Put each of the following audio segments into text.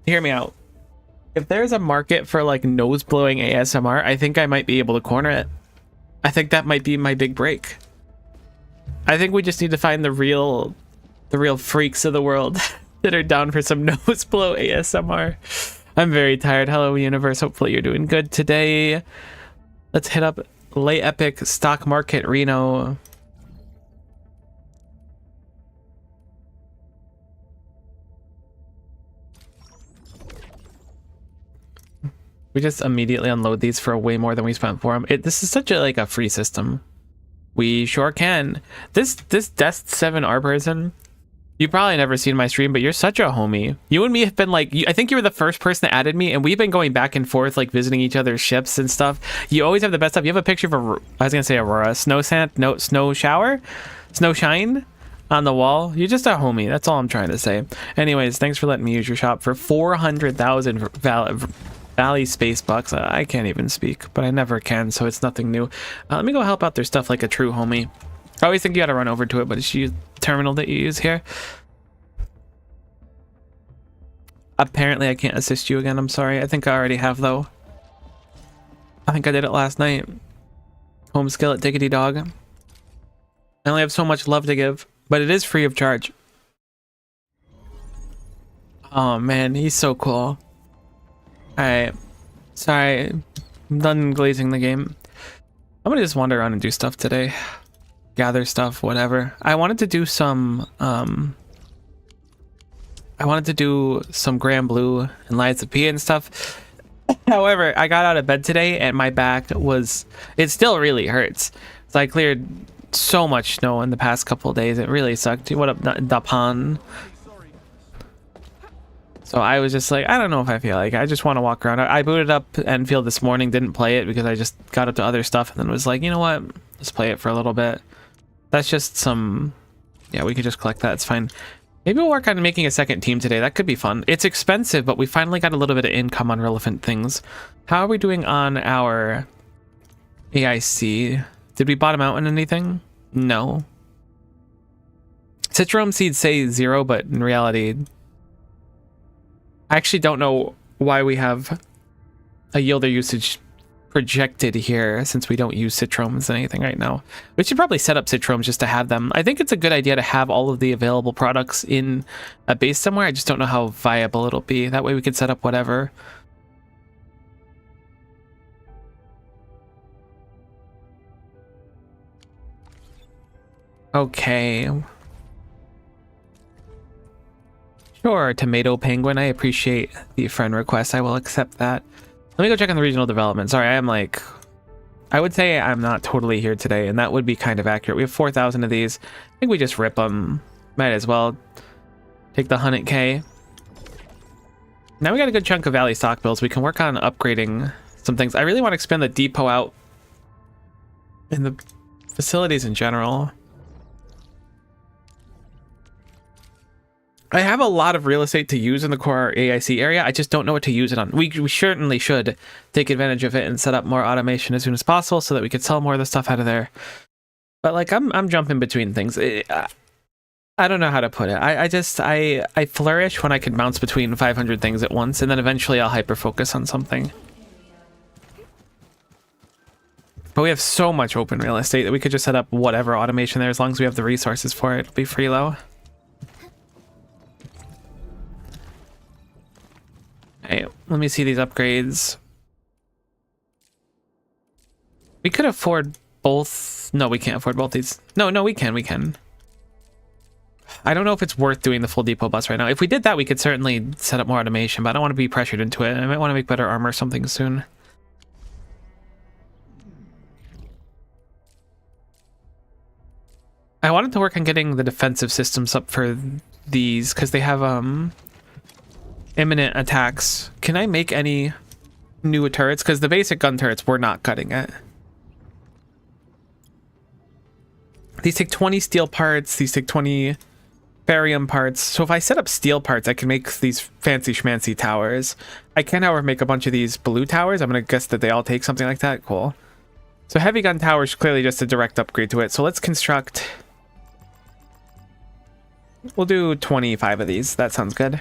hear me out. If there's a market for like nose blowing ASMR, I think I might be able to corner it. I think that might be my big break. I think we just need to find the real freaks of the world that are down for some nose blow ASMR. I'm very tired. Hello, universe. Hopefully you're doing good today. Let's hit up Lay Epic Stock Market Reno. We just immediately unload these for way more than we spent for them. This is such a like a free system. We sure can. This Death 7R person, you've probably never seen my stream, but you're such a homie. You and me have been like, I think you were the first person that added me, and we've been going back and forth, like visiting each other's ships and stuff. You always have the best stuff. You have a picture of I was gonna say Aurora, snow shower, snow shine on the wall. You're just a homie. That's all I'm trying to say. Anyways, thanks for letting me use your shop for 400,000 Valley space bucks. I can't even speak, but I never can, so it's nothing new. Let me go help out their stuff like a true homie. I always think you gotta run over to it, but it's the terminal that you use here. Apparently I can't assist you again. I'm sorry. I think I already have, though. I think I did it last night. Home skillet diggity dog. I only have so much love to give, but it is free of charge. Oh man, he's so cool. Alright, sorry, I'm done glazing the game. I'm gonna just wander around and do stuff today. Gather stuff, whatever. I wanted to do some Grand Blue and Lights of P and stuff. However, I got out of bed today and my back it still really hurts. So I cleared so much snow in the past couple of days. It really sucked. What up, Dapan? So I was just like, I don't know if I feel like it. I just want to walk around. I booted up Enfield this morning, didn't play it because I just got up to other stuff and then was like, you know what? Let's play it for a little bit. That's just some... Yeah, we could just collect that. It's fine. Maybe we'll work on making a second team today. That could be fun. It's expensive, but we finally got a little bit of income on relevant things. How are we doing on our AIC? Did we bottom out in anything? No. Citron seeds say 0, but in reality... I actually don't know why we have a yielder usage projected here since we don't use citromes and anything right now. We should probably set up citromes just to have them. I think it's a good idea to have all of the available products in a base somewhere. I just don't know how viable it'll be. That way we could set up whatever. Okay. Sure, Tomato Penguin. I appreciate the friend request. I will accept that. Let me go check on the regional development. Sorry, I would say I'm not totally here today, and that would be kind of accurate. We have 4,000 of these. I think we just rip them. Might as well take the 100K. Now we got a good chunk of Valley stock builds. We can work on upgrading some things. I really want to expand the depot out in the facilities in general. I have a lot of real estate to use in the core AIC area. I just don't know what to use it on. We certainly should take advantage of it and set up more automation as soon as possible so that we could sell more of the stuff out of there. But like I'm jumping between things. I don't know how to put it. I flourish when I can bounce between 500 things at once, and then eventually I'll hyper focus on something. But we have so much open real estate that we could just set up whatever automation there as long as we have the resources for it. It'll be free low. Hey, let me see these upgrades. We could afford both. No, we can't afford both these. No, we can. I don't know if it's worth doing the full depot bus right now. If we did that, we could certainly set up more automation, but I don't want to be pressured into it. I might want to make better armor or something soon. I wanted to work on getting the defensive systems up for these because they have imminent attacks. Can I make any new turrets? Because the basic gun turrets, we're not cutting it. These take 20 steel parts. These take 20 barium parts. So if I set up steel parts, I can make these fancy schmancy towers. I can, however, make a bunch of these blue towers. I'm going to guess that they all take something like that. Cool. So heavy gun towers, clearly just a direct upgrade to it. So let's construct... We'll do 25 of these. That sounds good.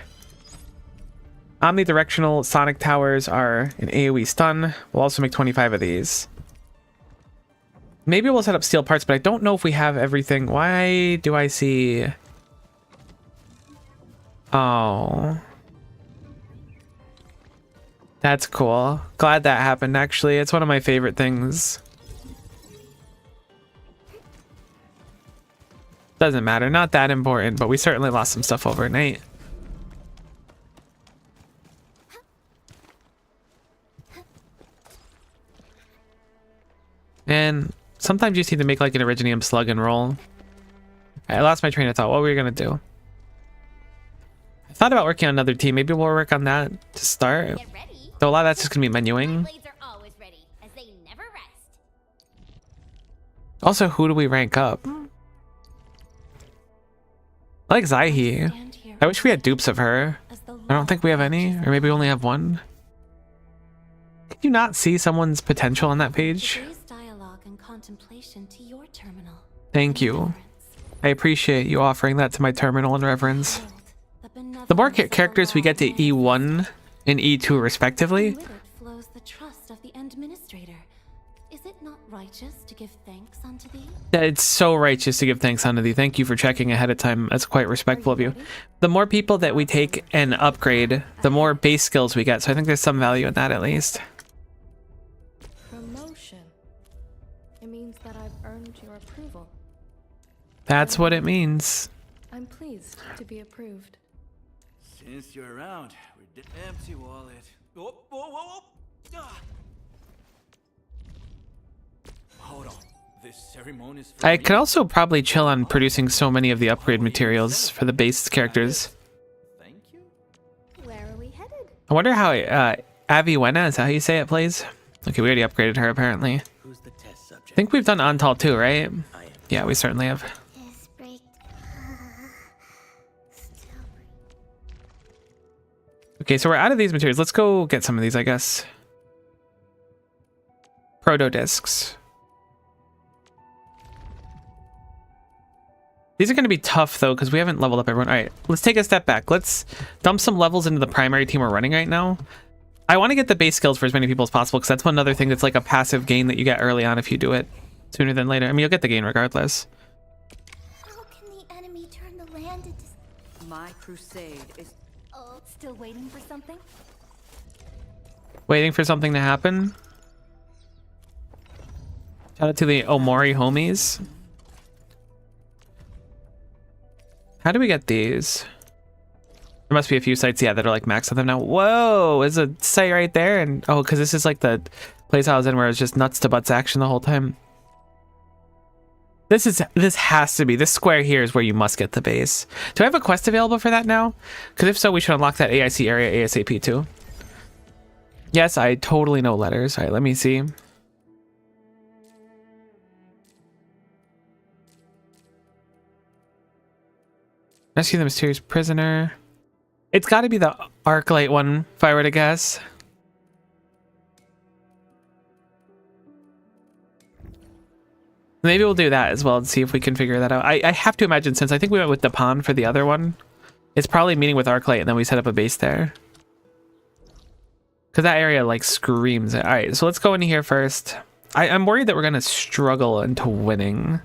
Omnidirectional sonic towers are an AoE stun. We'll also make 25 of these. Maybe we'll set up steel parts, but I don't know if we have everything. Why do I see... Oh. That's cool. Glad that happened, actually. It's one of my favorite things. Doesn't matter. Not that important, but we certainly lost some stuff overnight. And sometimes you just need to make like an Originium slug and roll. I lost my train of thought. What were we going to do? I thought about working on another team. Maybe we'll work on that to start. Though a lot of that's just going to be menuing. Also, who do we rank up? I like Zaihi. I wish we had dupes of her. I don't think we have any, or maybe we only have one. Can you not see someone's potential on that page? Thank you. I appreciate you offering that to my terminal in reverence. The more characters we get to E1 and E2 respectively, yeah, it's so righteous to give thanks unto thee. Thank you for checking ahead of time. That's quite respectful of you. The more people that we take and upgrade, the more base skills we get. So I think there's some value in that at least. Promotion. It means that I've earned your approval. That's what it means. I'm pleased to be approved. Since you're around, we're the empty wallet. Whoa, whoa, whoa, whoa. Ah. Hold on. This ceremony is I could also probably chill on producing so many of the upgrade materials for the base characters. Thank you. Where are we headed? I wonder how Aviwena, is that how you say it, plays? Okay, we already upgraded her apparently. Who's the test subject? I think we've done Antal too, right? Yeah, we certainly have. Okay, so we're out of these materials. Let's go get some of these, I guess. Proto discs. These are going to be tough, though, because we haven't leveled up everyone. All right, let's take a step back. Let's dump some levels into the primary team we're running right now. I want to get the base skills for as many people as possible, because that's one other thing that's like a passive gain that you get early on if you do it sooner than later. I mean, you'll get the gain regardless. How can the enemy turn the land into... My crusade is... Oh, still waiting for something? Waiting for something to happen. Shout out to the Omori homies. How do we get these? There must be a few sites, yeah, that are like maxed on them now. Whoa, there's a site right there. And oh, because this is like the place I was in where it's just nuts to butts action the whole time. This has to be, this square here is where you must get the base. Do I have a quest available for that now? Because if so, we should unlock that AIC area ASAP too. Yes, I totally know letters. All right, let me see. Rescue the mysterious prisoner. It's got to be the Arclight one, if I were to guess. Maybe we'll do that as well and see if we can figure that out. I have to imagine, since I think we went with Dapan for the other one, it's probably meeting with Arclight and then we set up a base there. Because that area like screams it. All right, so let's go in here first. I'm worried that we're going to struggle into winning.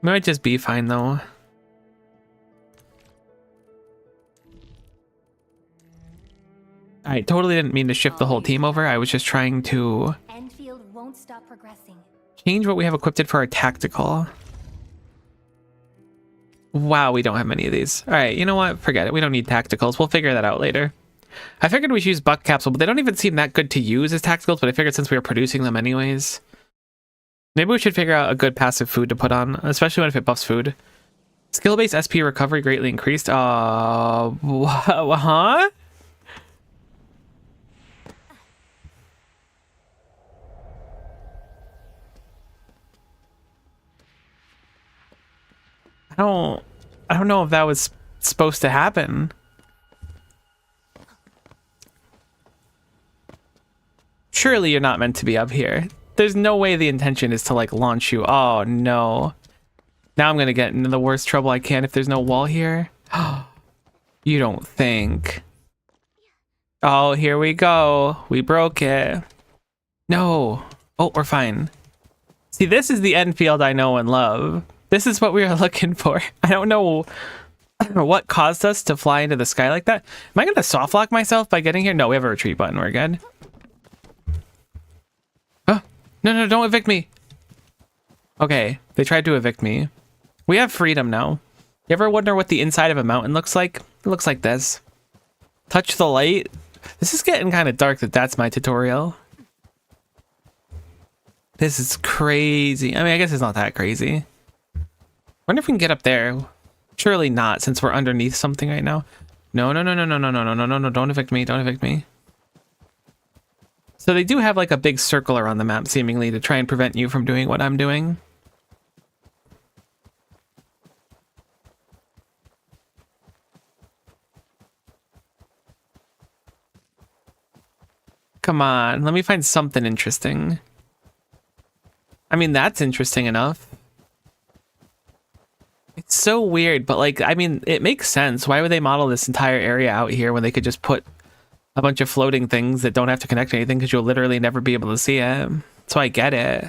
Might just be fine though. I totally didn't mean to shift the whole team over. I was just trying to Enfield won't stop progressing. change what we have equipped for our tactical. Wow, we don't have many of these. All right, you know what? Forget it. We don't need tacticals. We'll figure that out later. I figured we should use buck capsule, but they don't even seem that good to use as tacticals, but I figured since we were producing them anyways, maybe we should figure out a good passive food to put on, especially when if it buffs food. Skill-based SP recovery greatly increased. Huh? I don't know if that was supposed to happen. Surely you're not meant to be up here. There's no way the intention is to like launch you. Oh no. Now I'm gonna get into the worst trouble I can if there's no wall here. You don't think. Oh, here we go. We broke it. No. Oh, we're fine. See, this is the Enfield I know and love. This is what we were looking for. I don't know what caused us to fly into the sky like that. Am I going to soft lock myself by getting here? No, we have a retreat button. We're good. Oh, no, don't evict me. Okay, they tried to evict me. We have freedom now. You ever wonder what the inside of a mountain looks like? It looks like this. Touch the light. This is getting kind of dark that's my tutorial. This is crazy. I mean, I guess it's not that crazy. Wonder if we can get up there. Surely not, since we're underneath something right now. No, don't evict me, don't evict me. So they do have like a big circle around the map, seemingly, to try and prevent you from doing what I'm doing. Come on, let me find something interesting. I mean, that's interesting enough. It's so weird, but like, I mean, it makes sense. Why would they model this entire area out here when they could just put a bunch of floating things that don't have to connect to anything, because you'll literally never be able to see it. So I get it.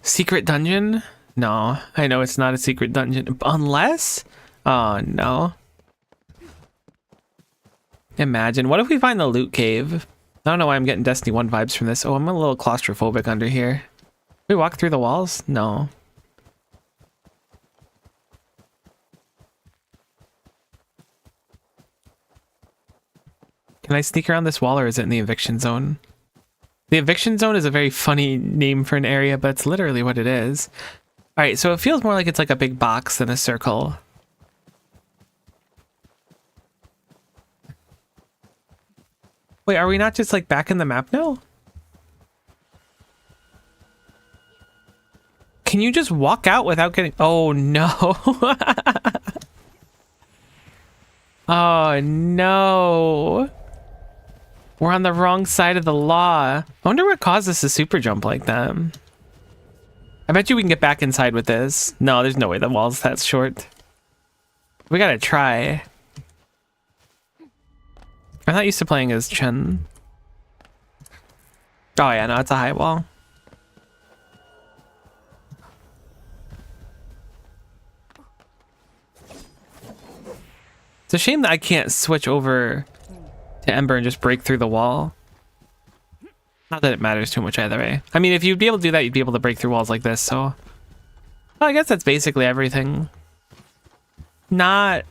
Secret dungeon? No, I know it's not a secret dungeon. Unless? Oh, no. Imagine. What if we find the loot cave? I don't know why I'm getting Destiny 1 vibes from this. Oh, I'm a little claustrophobic under here. We walk through the walls? No. Can I sneak around this wall, or is it in the eviction zone? The eviction zone is a very funny name for an area, but it's literally what it is. All right, so it feels more like it's like a big box than a circle. Wait, are we not just like back in the map now? Can you just walk out without getting... Oh, no. Oh, no. We're on the wrong side of the law. I wonder what caused us to super jump like that. I bet you we can get back inside with this. No, there's no way the wall's that short. We gotta try. I'm not used to playing as Chen. Oh yeah, no, it's a high wall. It's a shame that I can't switch over to Ember and just break through the wall. Not that it matters too much either way. I mean, if you'd be able to do that, you'd be able to break through walls like this, so... Well, I guess that's basically everything. Not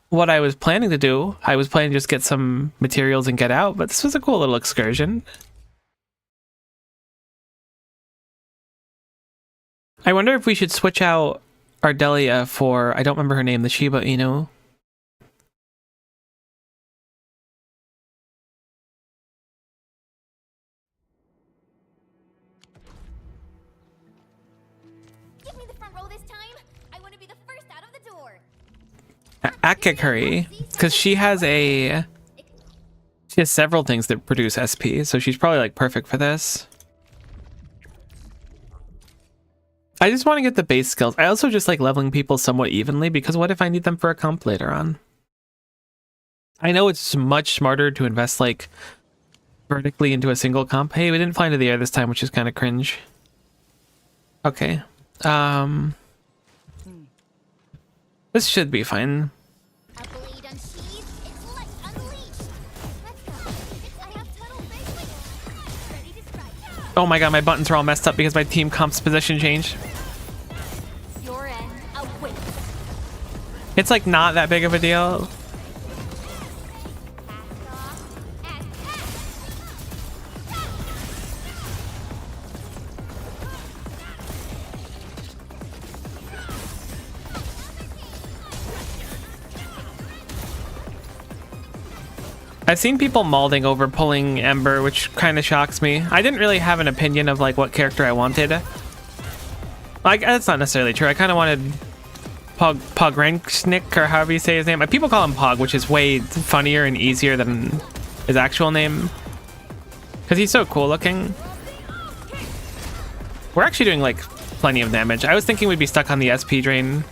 what I was planning to do. I was planning to just get some materials and get out, but this was a cool little excursion. I wonder if we should switch out Ardelia for... I don't remember her name, the Shiba Inu. Akakuri, because she has several things that produce SP, so she's probably like perfect for this. I just want to get the base skills. I also just like leveling people somewhat evenly, because what if I need them for a comp later on? I know it's much smarter to invest like vertically into a single comp. Hey, we didn't fly into the air this time, which is kind of cringe. Okay. This should be fine. Oh my god, my buttons are all messed up because my team comp's position changed. It's like not that big of a deal. I've seen people malding over pulling Ember, which kind of shocks me. I didn't really have an opinion of like what character I wanted. Like, that's not necessarily true. I kind of wanted Pogrenchnik, or however you say his name. People call him Pog, which is way funnier and easier than his actual name. Because he's so cool looking. We're actually doing like plenty of damage. I was thinking we'd be stuck on the SP drain.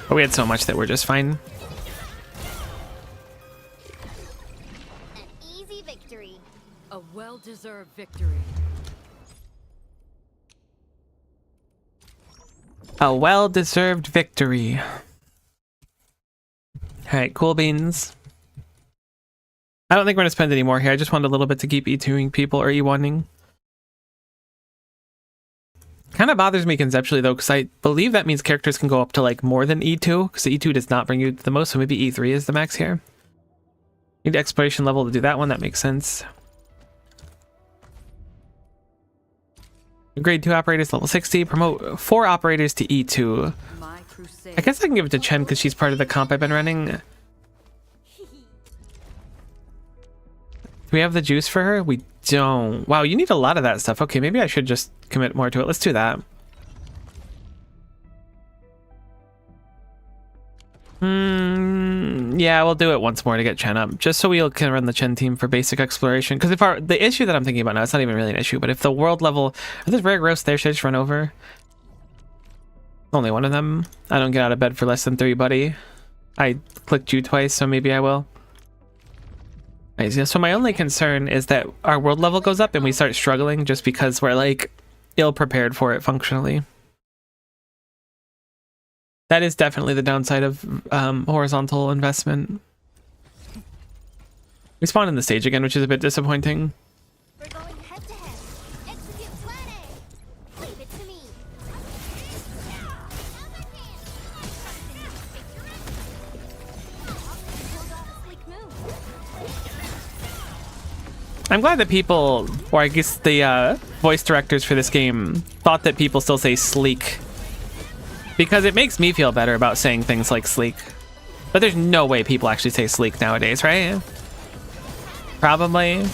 But we had so much that we're just fine. An easy victory. A well-deserved victory. A well-deserved victory. Alright, cool beans. I don't think we're going to spend any more here. I just wanted a little bit to keep E2ing people or E1ing. Kind of bothers me conceptually though, because I believe that means characters can go up to like more than E2, because E2 does not bring you the most, so maybe E3 is the max here. Need exploration level to do that one, that makes sense. Grade 2 operators level 60, promote 4 operators to E2. My crusade. I guess I can give it to Chen because she's part of the comp I've been running. Do we have the juice for her? We don't. Wow, you need a lot of that stuff. Okay, maybe I should just commit more to it. Let's do that. Yeah, we'll do it once more to get Chen up, just so we can run the Chen team for basic exploration. Because if the issue that I'm thinking about now, it's not even really an issue, but if the world level, if there's rare growths there, should I just run over? Only one of them. I don't get out of bed for less than 3, buddy. I clicked you twice, so maybe I will. Nice. Yeah, so my only concern is that our world level goes up and we start struggling just because we're like ill prepared for it functionally. That is definitely the downside of horizontal investment. We spawned in the stage again, which is a bit disappointing. We're going head to head. Execute plan A. Leave it to me. I'm glad that people, or I guess the voice directors for this game, thought that people still say sleek. Because it makes me feel better about saying things like sleek. But there's no way people actually say sleek nowadays, right? Probably.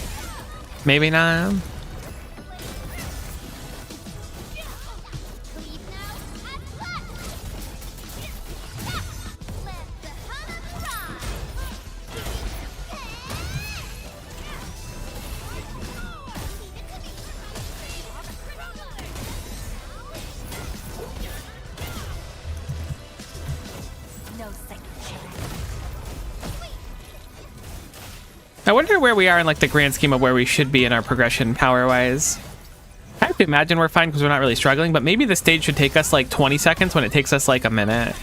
Maybe not. I wonder where we are in like the grand scheme of where we should be in our progression power-wise. I have to imagine we're fine because we're not really struggling, but maybe the stage should take us like 20 seconds when it takes us like a minute.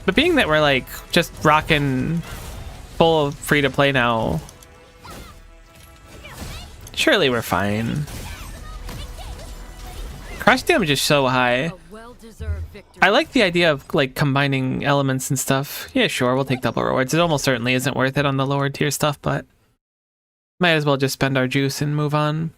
But being that we're like just rocking full free-to-play now, surely we're fine. Crush damage is so high. A well-deserved victory. I like the idea of like combining elements and stuff. Yeah, sure, we'll take double rewards. It almost certainly isn't worth it on the lower tier stuff, but might as well just spend our juice and move on.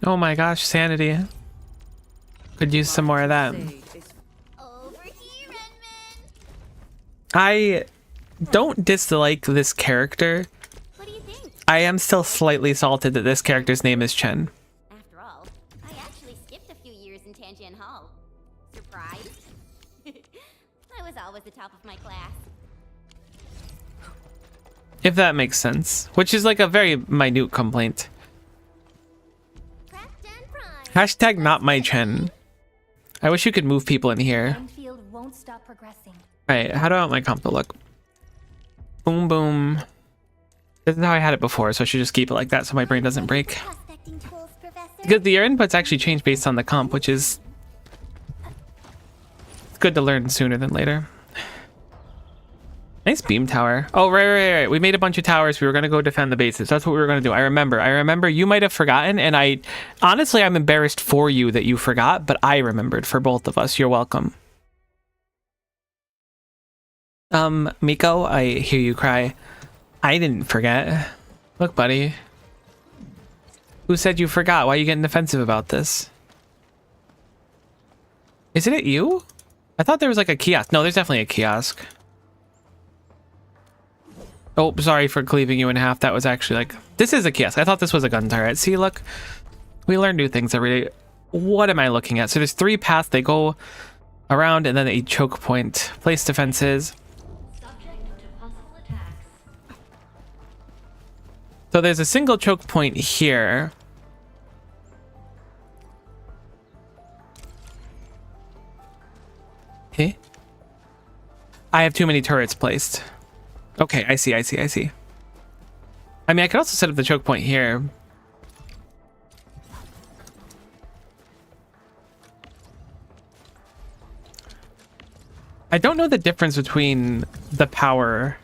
Oh my gosh, sanity. Could use some more of that. Over here, Redman. I don't dislike this character. What do you think? I am still slightly salted that this character's name is Chen. After all, I actually skipped a few years in Tanjian Hall. Surprised? I was always the top of my class. If that makes sense. Which is like a very minute complaint. Cracked and primed. Hashtag not my Chen. I wish you could move people in here. Enfield won't stop progressing. Alright, how do I want my comp to look? Boom, boom. This is how I had it before, so I should just keep it like that so my brain doesn't break. Prospecting tools, Professor. Because the inputs actually change based on the comp, which is good to learn sooner than later. Nice beam tower. Oh, right. We made a bunch of towers. We were going to go defend the bases. That's what we were going to do. I remember you might have forgotten, and honestly, I'm embarrassed for you that you forgot, but I remembered for both of us. You're welcome. Miko, I hear you cry. I didn't forget. Look, buddy. Who said you forgot? Why are you getting defensive about this? Isn't it you? I thought there was like a kiosk. No, there's definitely a kiosk. Oh, sorry for cleaving you in half. That was actually like... This is a kiosk. I thought this was a gun turret. See, look. We learn new things every day. What am I looking at? So there's 3 paths. They go around and then a choke point. Place defenses. So there's a single choke point here. Okay. I have too many turrets placed. Okay, I see. I mean, I could also set up the choke point here. I don't know the difference between the power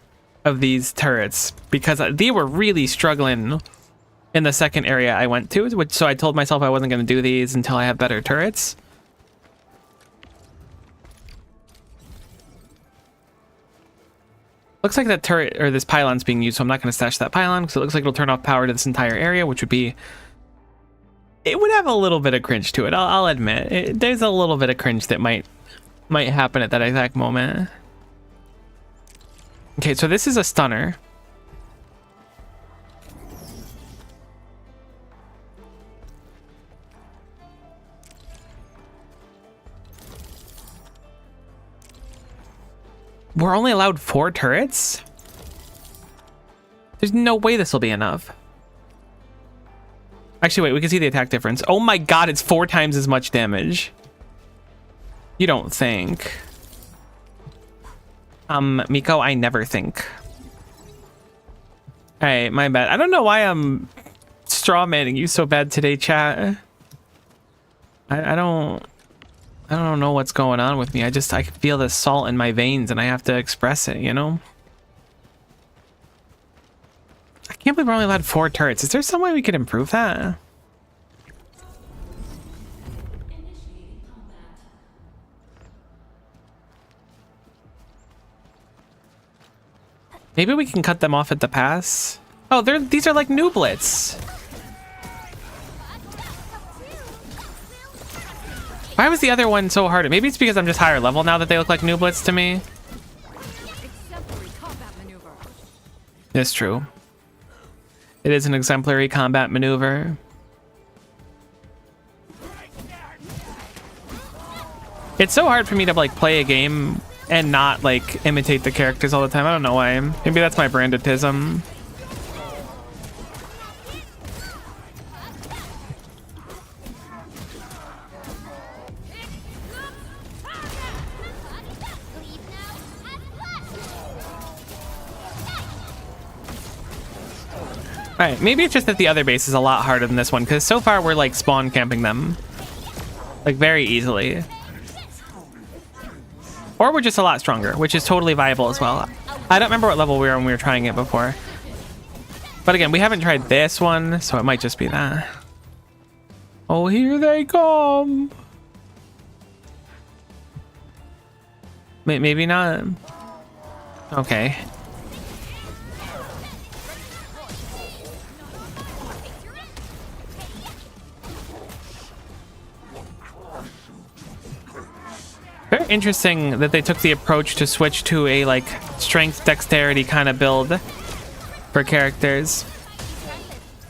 of these turrets because they were really struggling in the second area I went to, so I told myself I wasn't going to do these until I have better turrets. Looks like that turret or this pylon's being used, so I'm not going to stash that pylon because it looks like it'll turn off power to this entire area, which would be... It would have a little bit of cringe to it, I'll admit. There's a little bit of cringe that might happen at that exact moment. Okay, so this is a stunner. We're only allowed 4 turrets? There's no way this will be enough. Actually, wait, we can see the attack difference. Oh my god, it's 4 times as much damage. You don't think. Miko, I never think. Alright, my bad. I don't know why I'm strawmanning you so bad today, chat. I don't know what's going on with me. I feel the salt in my veins and I have to express it, you know? I can't believe we're only allowed 4 turrets. Is there some way we could improve that? Maybe we can cut them off at the pass. Oh, these are like nooblets. Why was the other one so hard? Maybe it's because I'm just higher level now that they look like nooblets to me. Exemplary combat maneuver. It's true. It is an exemplary combat maneuver. It's so hard for me to like play a game and not like imitate the characters all the time. I don't know why. Maybe that's my branditism. Alright, maybe it's just that the other base is a lot harder than this one, because so far we're like spawn camping them like very easily. Or we're just a lot stronger, which is totally viable as well. I don't remember what level we were when we were trying it before. But again, we haven't tried this one, so it might just be that. Oh, here they come. Maybe not. Okay. Very interesting that they took the approach to switch to a like strength dexterity kind of build for characters.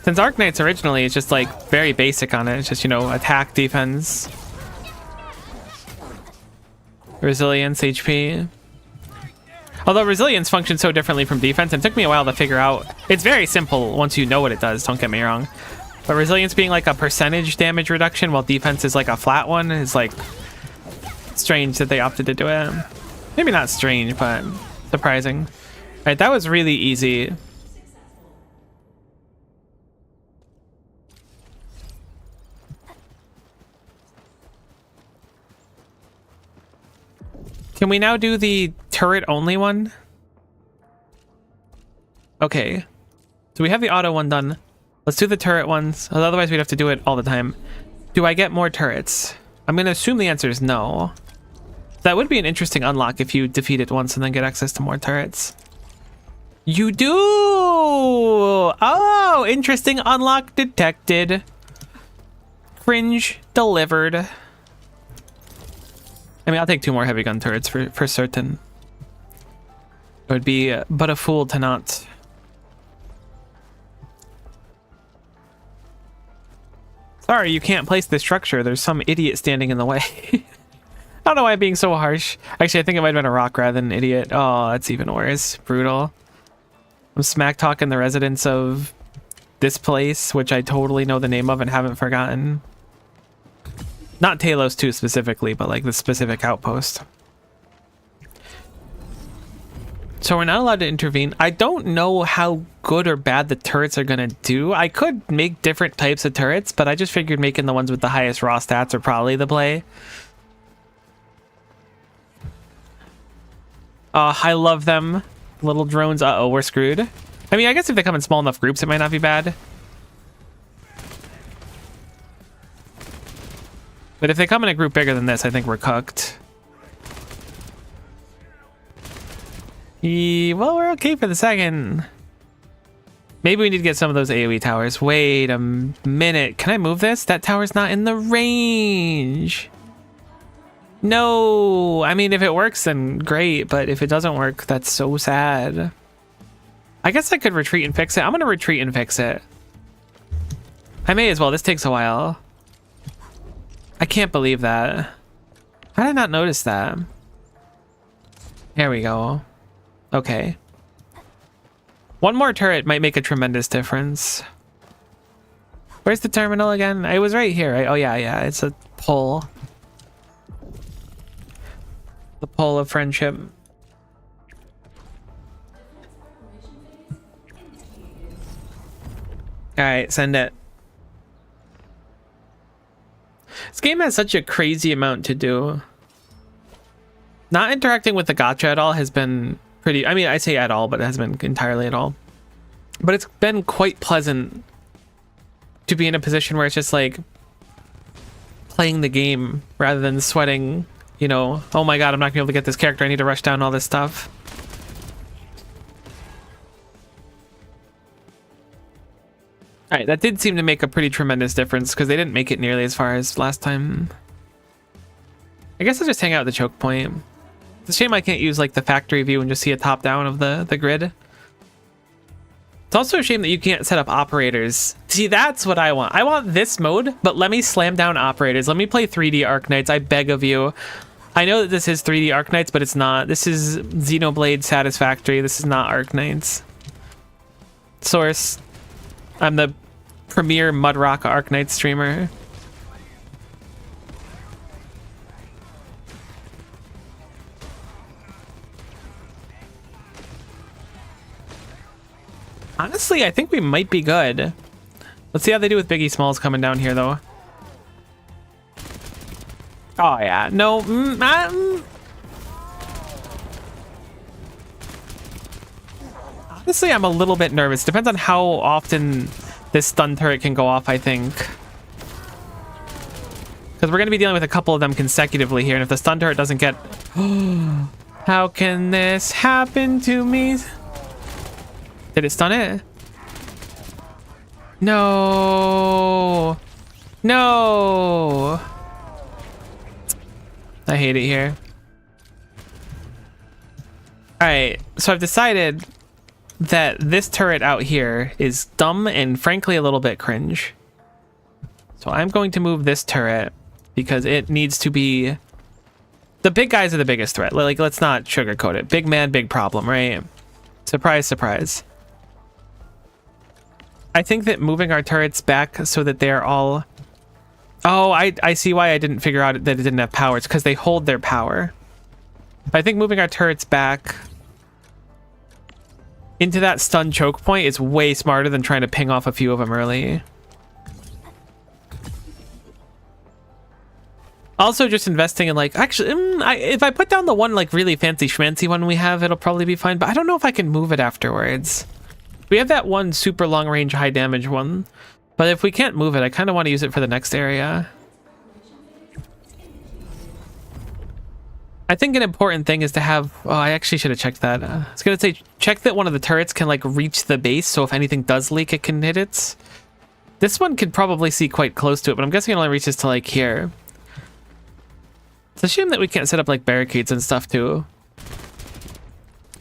Since Arknights originally is just like very basic on it. It's just, you know, attack, defense, resilience, HP. Although resilience functions so differently from defense, and it took me a while to figure out. It's very simple once you know what it does, don't get me wrong. But resilience being like a percentage damage reduction while defense is like a flat one is like strange that they opted to do it. Maybe not strange, but surprising. All right, that was really easy. Can we now do the turret only one? Okay. So we have the auto one done. Let's do the turret ones. Otherwise we'd have to do it all the time. Do I get more turrets? I'm going to assume the answer is no. That would be an interesting unlock if you defeat it once and then get access to more turrets. You do! Oh, interesting unlock detected. Cringe delivered. I mean, I'll take 2 more heavy gun turrets for certain. It would be but a fool to not. Sorry, you can't place this structure. There's some idiot standing in the way. I don't know why I'm being so harsh. Actually, I think it might have been a rock rather than an idiot. Oh, that's even worse. Brutal. I'm smack talking the residents of this place, which I totally know the name of and haven't forgotten. Not Talos 2 specifically, but like the specific outpost. So we're not allowed to intervene. I don't know how good or bad the turrets are gonna do. I could make different types of turrets, but I just figured making the ones with the highest raw stats are probably the play. I love them. Little drones. Uh-oh, we're screwed. I mean, I guess if they come in small enough groups, it might not be bad. But if they come in a group bigger than this, I think we're cooked. Well, we're okay for the second. Maybe we need to get some of those AoE towers. Wait a minute. Can I move this? That tower's not in the range. No. I mean, if it works, then great. But if it doesn't work, that's so sad. I guess I could retreat and fix it. I'm going to retreat and fix it. I may as well. This takes a while. I can't believe that. How did I not notice that? Here we go. Okay. One more turret might make a tremendous difference. Where's the terminal again? It was right here, right? Oh, yeah. It's a pole. The pole of friendship. Alright, send it. This game has such a crazy amount to do. Not interacting with the gacha at all has been pretty... I mean, I say at all, but it hasn't been entirely at all. But it's been quite pleasant to be in a position where it's just like playing the game rather than sweating, you know, oh my god, I'm not gonna be able to get this character, I need to rush down all this stuff. Alright, that did seem to make a pretty tremendous difference because they didn't make it nearly as far as last time. I guess I'll just hang out at the choke point. It's a shame I can't use like the factory view and just see a top down of the grid. It's also a shame that you can't set up operators. See, that's what I want. I want this mode, but let me slam down operators. Let me play 3D Arknights, I beg of you. I know that this is 3D Arknights, but it's not. This is Xenoblade Satisfactory. This is not Arknights. Source. I'm the premier Mudrock Arknight streamer. Honestly, I think we might be good. Let's see how they do with Biggie Smalls coming down here, though. Oh, yeah. No. Honestly, I'm a little bit nervous. Depends on how often this stun turret can go off, I think. Because we're going to be dealing with a couple of them consecutively here. And if the stun turret doesn't get... How can this happen to me? Did it stun it? No. No. I hate it here. Alright, so I've decided that this turret out here is dumb and frankly a little bit cringe. So I'm going to move this turret because it needs to be... The big guys are the biggest threat. Like, let's not sugarcoat it. Big man, big problem, right? Surprise, surprise. I think that moving our turrets back so that they're all... Oh, I see why I didn't figure out that it didn't have power. It's because they hold their power. I think moving our turrets back into that stun choke point is way smarter than trying to ping off a few of them early. Also, just investing in like... Actually, if I put down the one like really fancy schmancy one we have, it'll probably be fine. But I don't know if I can move it afterwards. We have that one super long range high damage one, but if we can't move it, I kind of want to use it for the next area. I think an important thing is to have... Oh, I actually should have checked that. I was going to say, check that one of the turrets can, like, reach the base, so if anything does leak, it can hit it. This one could probably see quite close to it, but I'm guessing it only reaches to, like, here. It's a shame that we can't set up, like, barricades and stuff, too.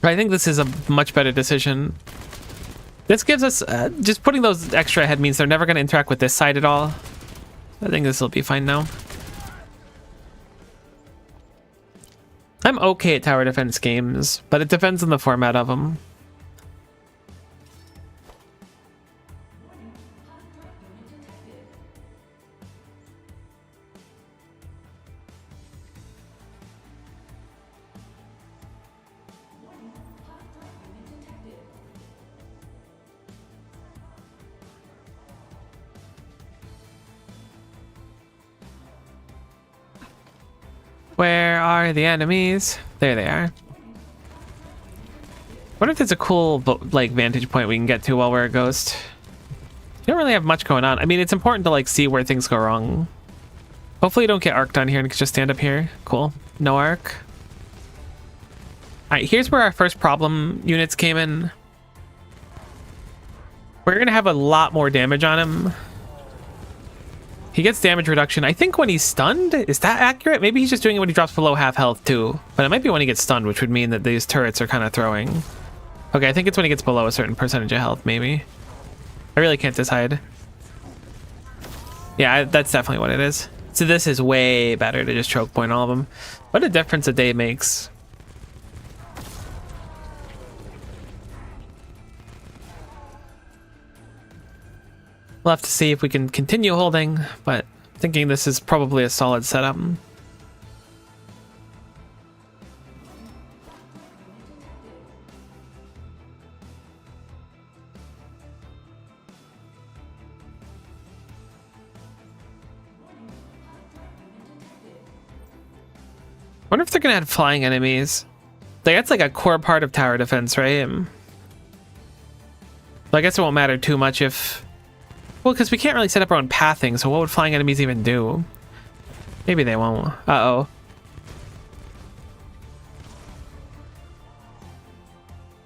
But I think this is a much better decision. This gives us... just putting those extra ahead means they're never going to interact with this side at all. I think this will be fine now. I'm okay at tower defense games, but it depends on the format of them. Where are the enemies? There they are. Wonder if there's a cool, like, vantage point we can get to while we're a ghost. You don't really have much going on. I mean, it's important to, like, see where things go wrong. Hopefully you don't get arced on here and can just stand up here. Cool. No arc. Alright, here's where our first problem units came in. We're gonna have a lot more damage on him. He gets damage reduction, I think, when he's stunned. Is that accurate? Maybe he's just doing it when he drops below half health, too. But it might be when he gets stunned, which would mean that these turrets are kind of throwing. Okay, I think it's when he gets below a certain percentage of health, maybe. I really can't decide. Yeah, that's definitely what it is. So this is way better to just choke point all of them. What a difference a day makes. We'll have to see if we can continue holding, but thinking this is probably a solid setup. Wonder if they're gonna add flying enemies. Like, that's like a core part of tower defense, right? I guess it won't matter too much if... Well, because we can't really set up our own pathing, so what would flying enemies even do? Maybe they won't. Uh-oh.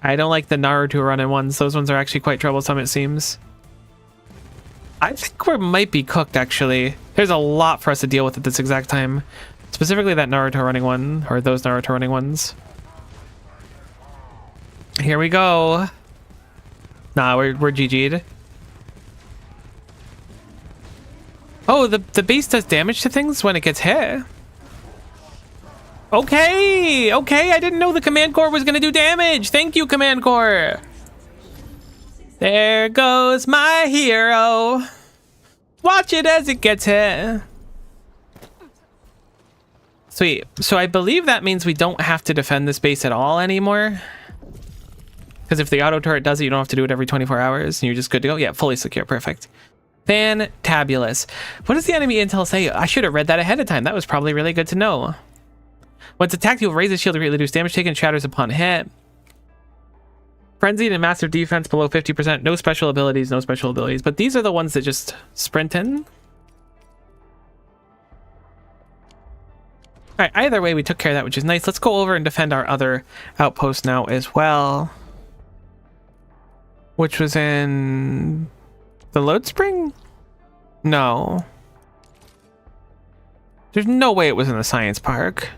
I don't like the Naruto running ones. Those ones are actually quite troublesome, it seems. I think we might be cooked, actually. There's a lot for us to deal with at this exact time. Specifically that Naruto running one, or those Naruto running ones. Here we go. Nah, we're GG'd. Oh, the base does damage to things when it gets hit. Okay, okay, I didn't know the command core was gonna do damage. Thank you, command core. There goes my hero. Watch it as it gets hit. Sweet. So I believe that means we don't have to defend this base at all anymore. Because if the auto turret does it, you don't have to do it every 24 hours and you're just good to go. Yeah, fully secure. Perfect. Fantabulous. What does the enemy intel say? I should have read that ahead of time. That was probably really good to know. Once attacked, you'll raise the shield to greatly reduce damage taken, shatters upon hit. Frenzied and massive defense below 50%. No special abilities, no special abilities. But these are the ones that just sprint in. Alright, either way, we took care of that, which is nice. Let's go over and defend our other outpost now as well. Which was in... the load spring? No. There's no way it was in the science park.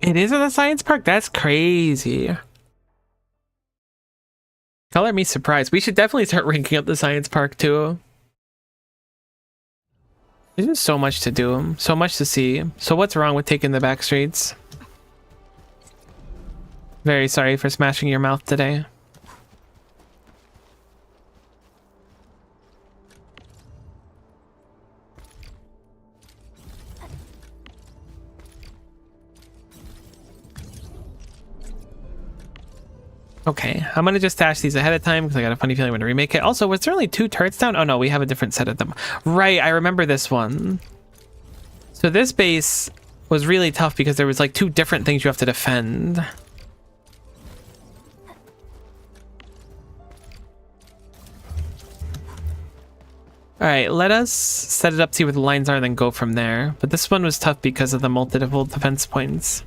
It is in the science park? That's crazy. Color me surprised. We should definitely start ranking up the science park too. There's just so much to do, so much to see. So what's wrong with taking the back streets? Very sorry for smashing your mouth today. Okay, I'm gonna just stash these ahead of time because I got a funny feeling I'm gonna remake it. Also, was there only 2 turrets down? Oh no, we have a different set of them. Right, I remember this one. So this base was really tough because there was like 2 different things you have to defend. All right, let us set it up, see where the lines are, and then go from there. But this one was tough because of the multiple defense points.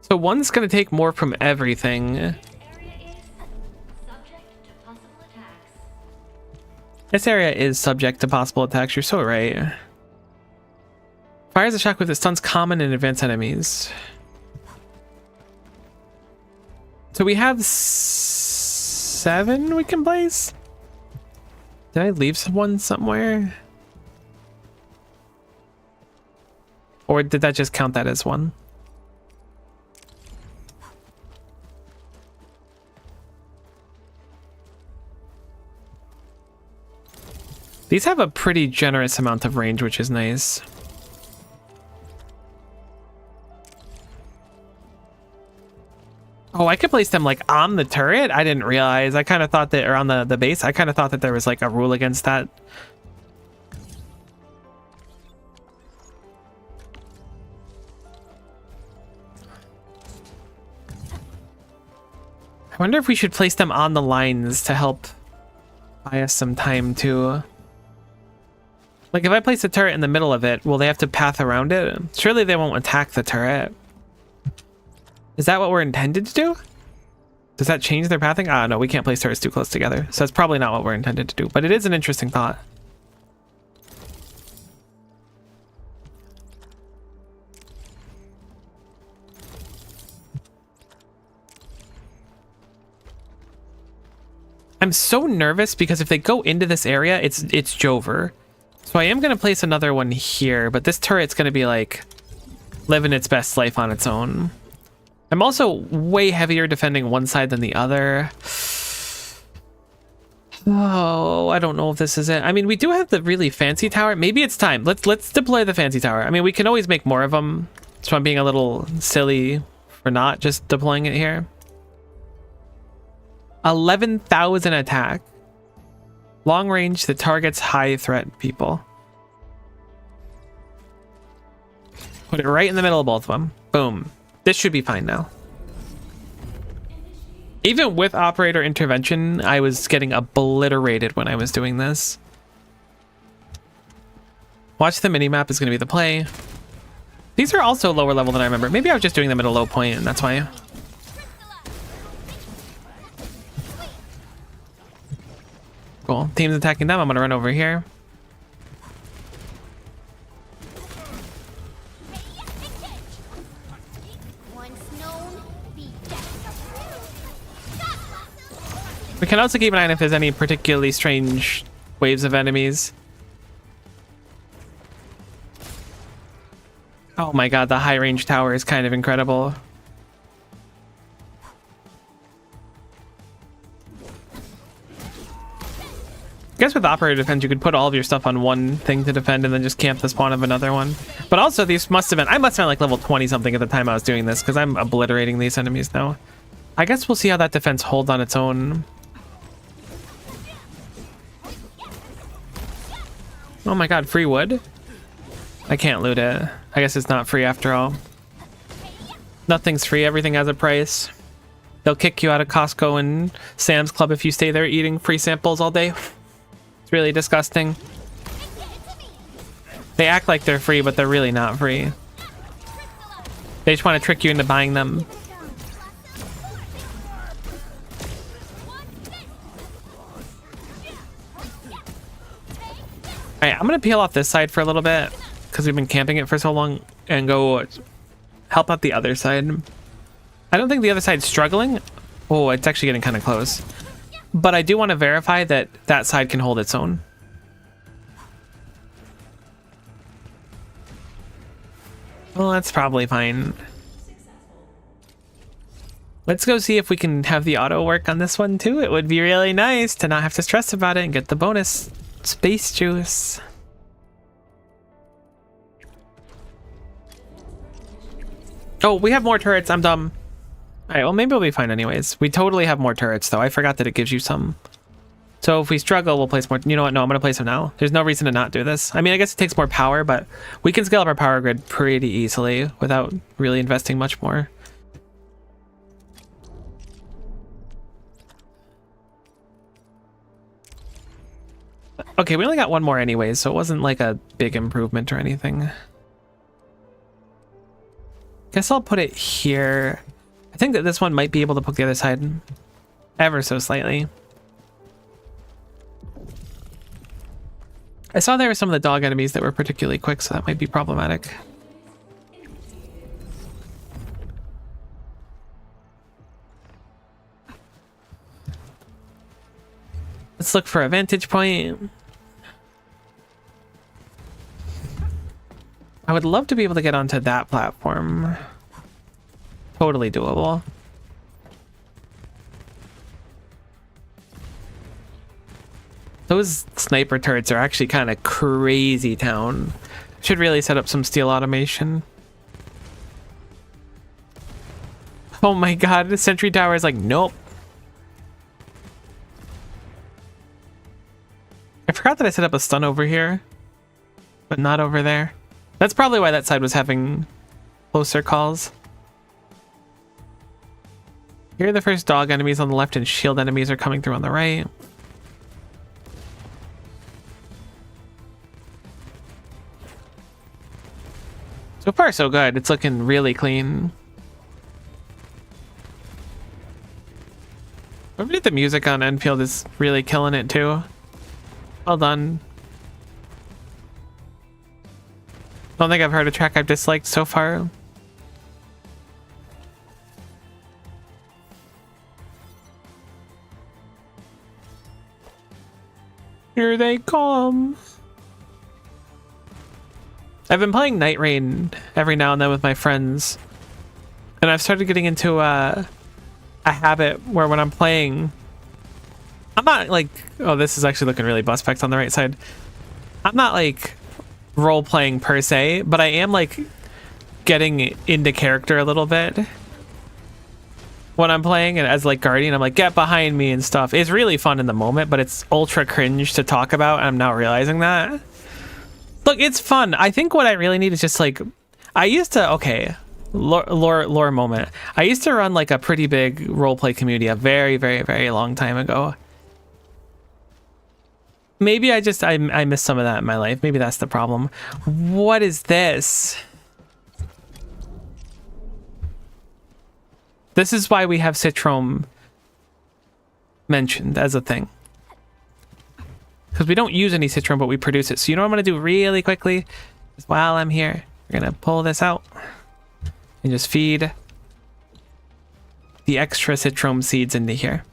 So one's going to take more from everything. This area is subject to possible attacks. You're so right. Fires a shockwave that stuns common and advanced enemies. So we have 7 we can place? Did I leave one somewhere? Or did that just count that as one? These have a pretty generous amount of range, which is nice. Oh, I could place them like on the turret? I didn't realize. I kind of thought that, or on the base, I kind of thought that there was like a rule against that. I wonder if we should place them on the lines to help buy us some time too. Like if I place a turret in the middle of it, will they have to path around it? Surely they won't attack the turret. Is that what we're intended to do? Does that change their pathing? Ah, no, we can't place turrets too close together. So that's probably not what we're intended to do, but it is an interesting thought. I'm so nervous because if they go into this area, it's Jover. So I am going to place another one here, but this turret's going to be like living its best life on its own. I'm also way heavier defending one side than the other. Oh, I don't know if this is it. I mean, we do have the really fancy tower. Maybe it's time. Let's deploy the fancy tower. I mean, we can always make more of them. So I'm being a little silly for not just deploying it here. 11,000 attack. Long range that targets high threat people. Put it right in the middle of both of them. Boom. This should be fine now. Even with operator intervention, I was getting obliterated when I was doing this. Watch the minimap is going to be the play. These are also lower level than I remember. Maybe I was just doing them at a low point and that's why. Cool. Team's attacking them. I'm going to run over here. We can also keep an eye on if there's any particularly strange waves of enemies. Oh my god, the high range tower is kind of incredible. I guess with operator defense, you could put all of your stuff on one thing to defend and then just camp the spawn of another one. But also, these must have been... I must have been like level 20 something at the time I was doing this because I'm obliterating these enemies now. I guess we'll see how that defense holds on its own. Oh my god, free wood? I can't loot it. I guess it's not free after all. Nothing's free, everything has a price. They'll kick you out of Costco and Sam's Club if you stay there eating free samples all day. It's really disgusting. They act like they're free, but they're really not free. They just want to trick you into buying them. Alright, I'm going to peel off this side for a little bit because we've been camping it for so long and go help out the other side. I don't think the other side's struggling. Oh, it's actually getting kind of close. But I do want to verify that that side can hold its own. Well, that's probably fine. Let's go see if we can have the auto work on this one too. It would be really nice to not have to stress about it and get the bonus space juice. Oh, we have more turrets. I'm dumb. All right, well, maybe we'll be fine anyways. We totally have more turrets, though. I forgot that it gives you some. So if we struggle, we'll place more. You know what? No, I'm going to place them now. There's no reason to not do this. I mean, I guess it takes more power, but we can scale up our power grid pretty easily without really investing much more. Okay, we only got one more anyways, so it wasn't like a big improvement or anything. Guess I'll put it here. I think that this one might be able to poke the other side ever so slightly. I saw there were some of the dog enemies that were particularly quick, so that might be problematic. Let's look for a vantage point. I would love to be able to get onto that platform. Totally doable. Those sniper turrets are actually kind of crazy town. Should really set up some steel automation. Oh my god, the sentry tower is like, nope. I forgot that I set up a stun over here, but not over there. That's probably why that side was having closer calls. Here are the first dog enemies on the left and shield enemies are coming through on the right. So far, so good. It's looking really clean. I believe the music on Enfield is really killing it too. Well done. Don't think I've heard a track I've disliked so far. Here they come. I've been playing Night Rain every now and then with my friends, and I've started getting into a habit where when I'm playing, I'm not like, oh, this is actually looking really bus specs on the right side. I'm not like role playing per se, but I am like getting into character a little bit when I'm playing, and as like Guardian, I'm like, get behind me and stuff. It's really fun in the moment, but it's ultra cringe to talk about, and I'm not realizing that. Look, it's fun. I think what I really need is just like, I used to, okay, lore moment. I used to run like a pretty big roleplay community a very, very, very long time ago. Maybe I missed some of that in my life. Maybe that's the problem. What is this? This is why we have Citrome mentioned as a thing. Because we don't use any Citrome, but we produce it. So you know what I'm going to do really quickly? Is while I'm here, we're going to pull this out and just feed the extra Citrome seeds into here.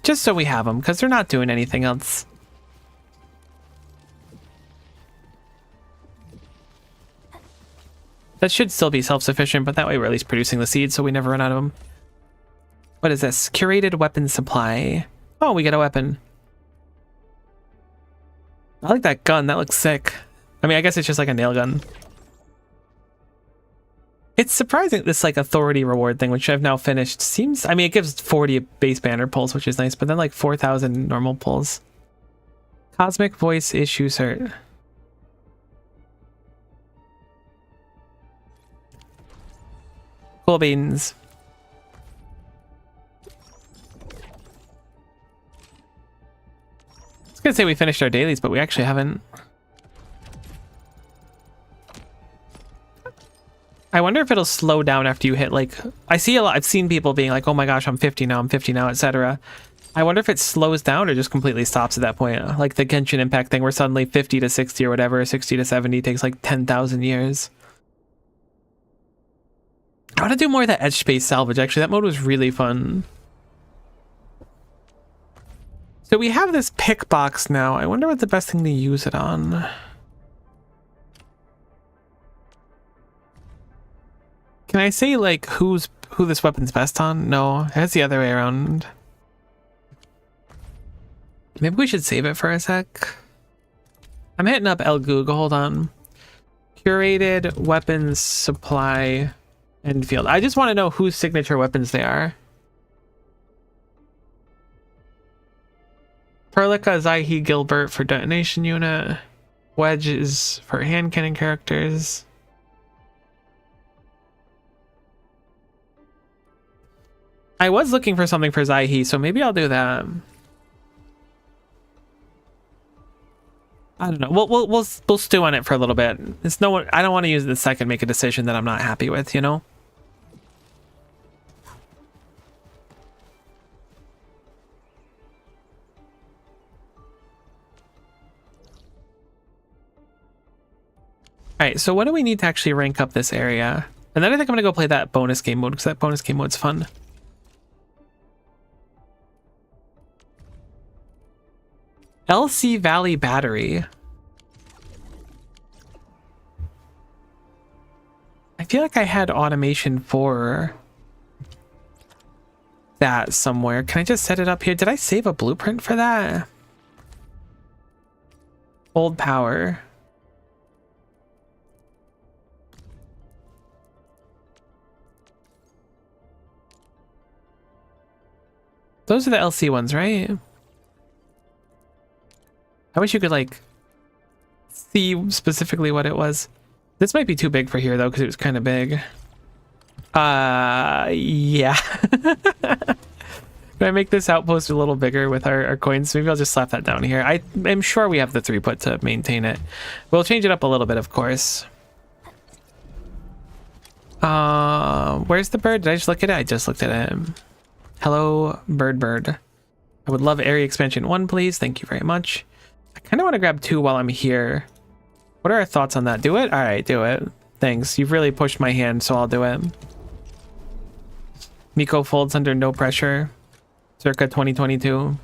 Just so we have them, because they're not doing anything else. That should still be self-sufficient, but that way we're at least producing the seeds so we never run out of them. What is this? Curated weapon supply. Oh, we get a weapon. I like that gun. That looks sick. I mean, I guess it's just like a nail gun. It's surprising this like authority reward thing, which I've now finished, seems, I mean, it gives 40 base banner pulls, which is nice, but then like 4,000 normal pulls. Cosmic voice issue cert. Cool beans. I was gonna say we finished our dailies, but we actually haven't. I wonder if it'll slow down after you hit like, I see a lot, I've seen people being like, oh my gosh, I'm 50 now, etc. I wonder if it slows down or just completely stops at that point. Like the Genshin Impact thing where suddenly 50 to 60 or whatever, 60 to 70 takes like 10,000 years. I want to do more of that edge space salvage, actually. That mode was really fun. So we have this pick box now. I wonder what the best thing to use it on. Can I say like who this weapon's best on? No, that's the other way around. Maybe we should save it for a sec. I'm hitting up El Google, hold on. Curated weapons supply Enfield. I just want to know whose signature weapons they are. Perlica, Zaihi, Gilbert for detonation unit. Wedge is for hand cannon characters. I was looking for something for Zaihi, so maybe I'll do that. I don't know. We'll stew on it for a little bit. It's no one. I don't want to use it the second make a decision that I'm not happy with. You know. All right. So what do we need to actually rank up this area? And then I think I'm gonna go play that bonus game mode because that bonus game mode's fun. LC Valley Battery. I feel like I had automation for that somewhere. Can I just set it up here? Did I save a blueprint for that? Old power. Those are the LC ones, right? I wish you could like see specifically what it was. This might be too big for here though, because it was kind of big. Yeah. Can I make this outpost a little bigger with our coins? Maybe I'll just slap that down here. I'm sure we have the throughput to maintain it. We'll change it up a little bit, of course. Where's the bird? Did I just look at it? I just looked at it. Hello, bird. I would love area expansion 1, please. Thank you very much. I kind of want to grab 2 while I'm here. What are our thoughts on that? Do it? All right, do it. Thanks. You've really pushed my hand, so I'll do it. Miko folds under no pressure. Circa 2022.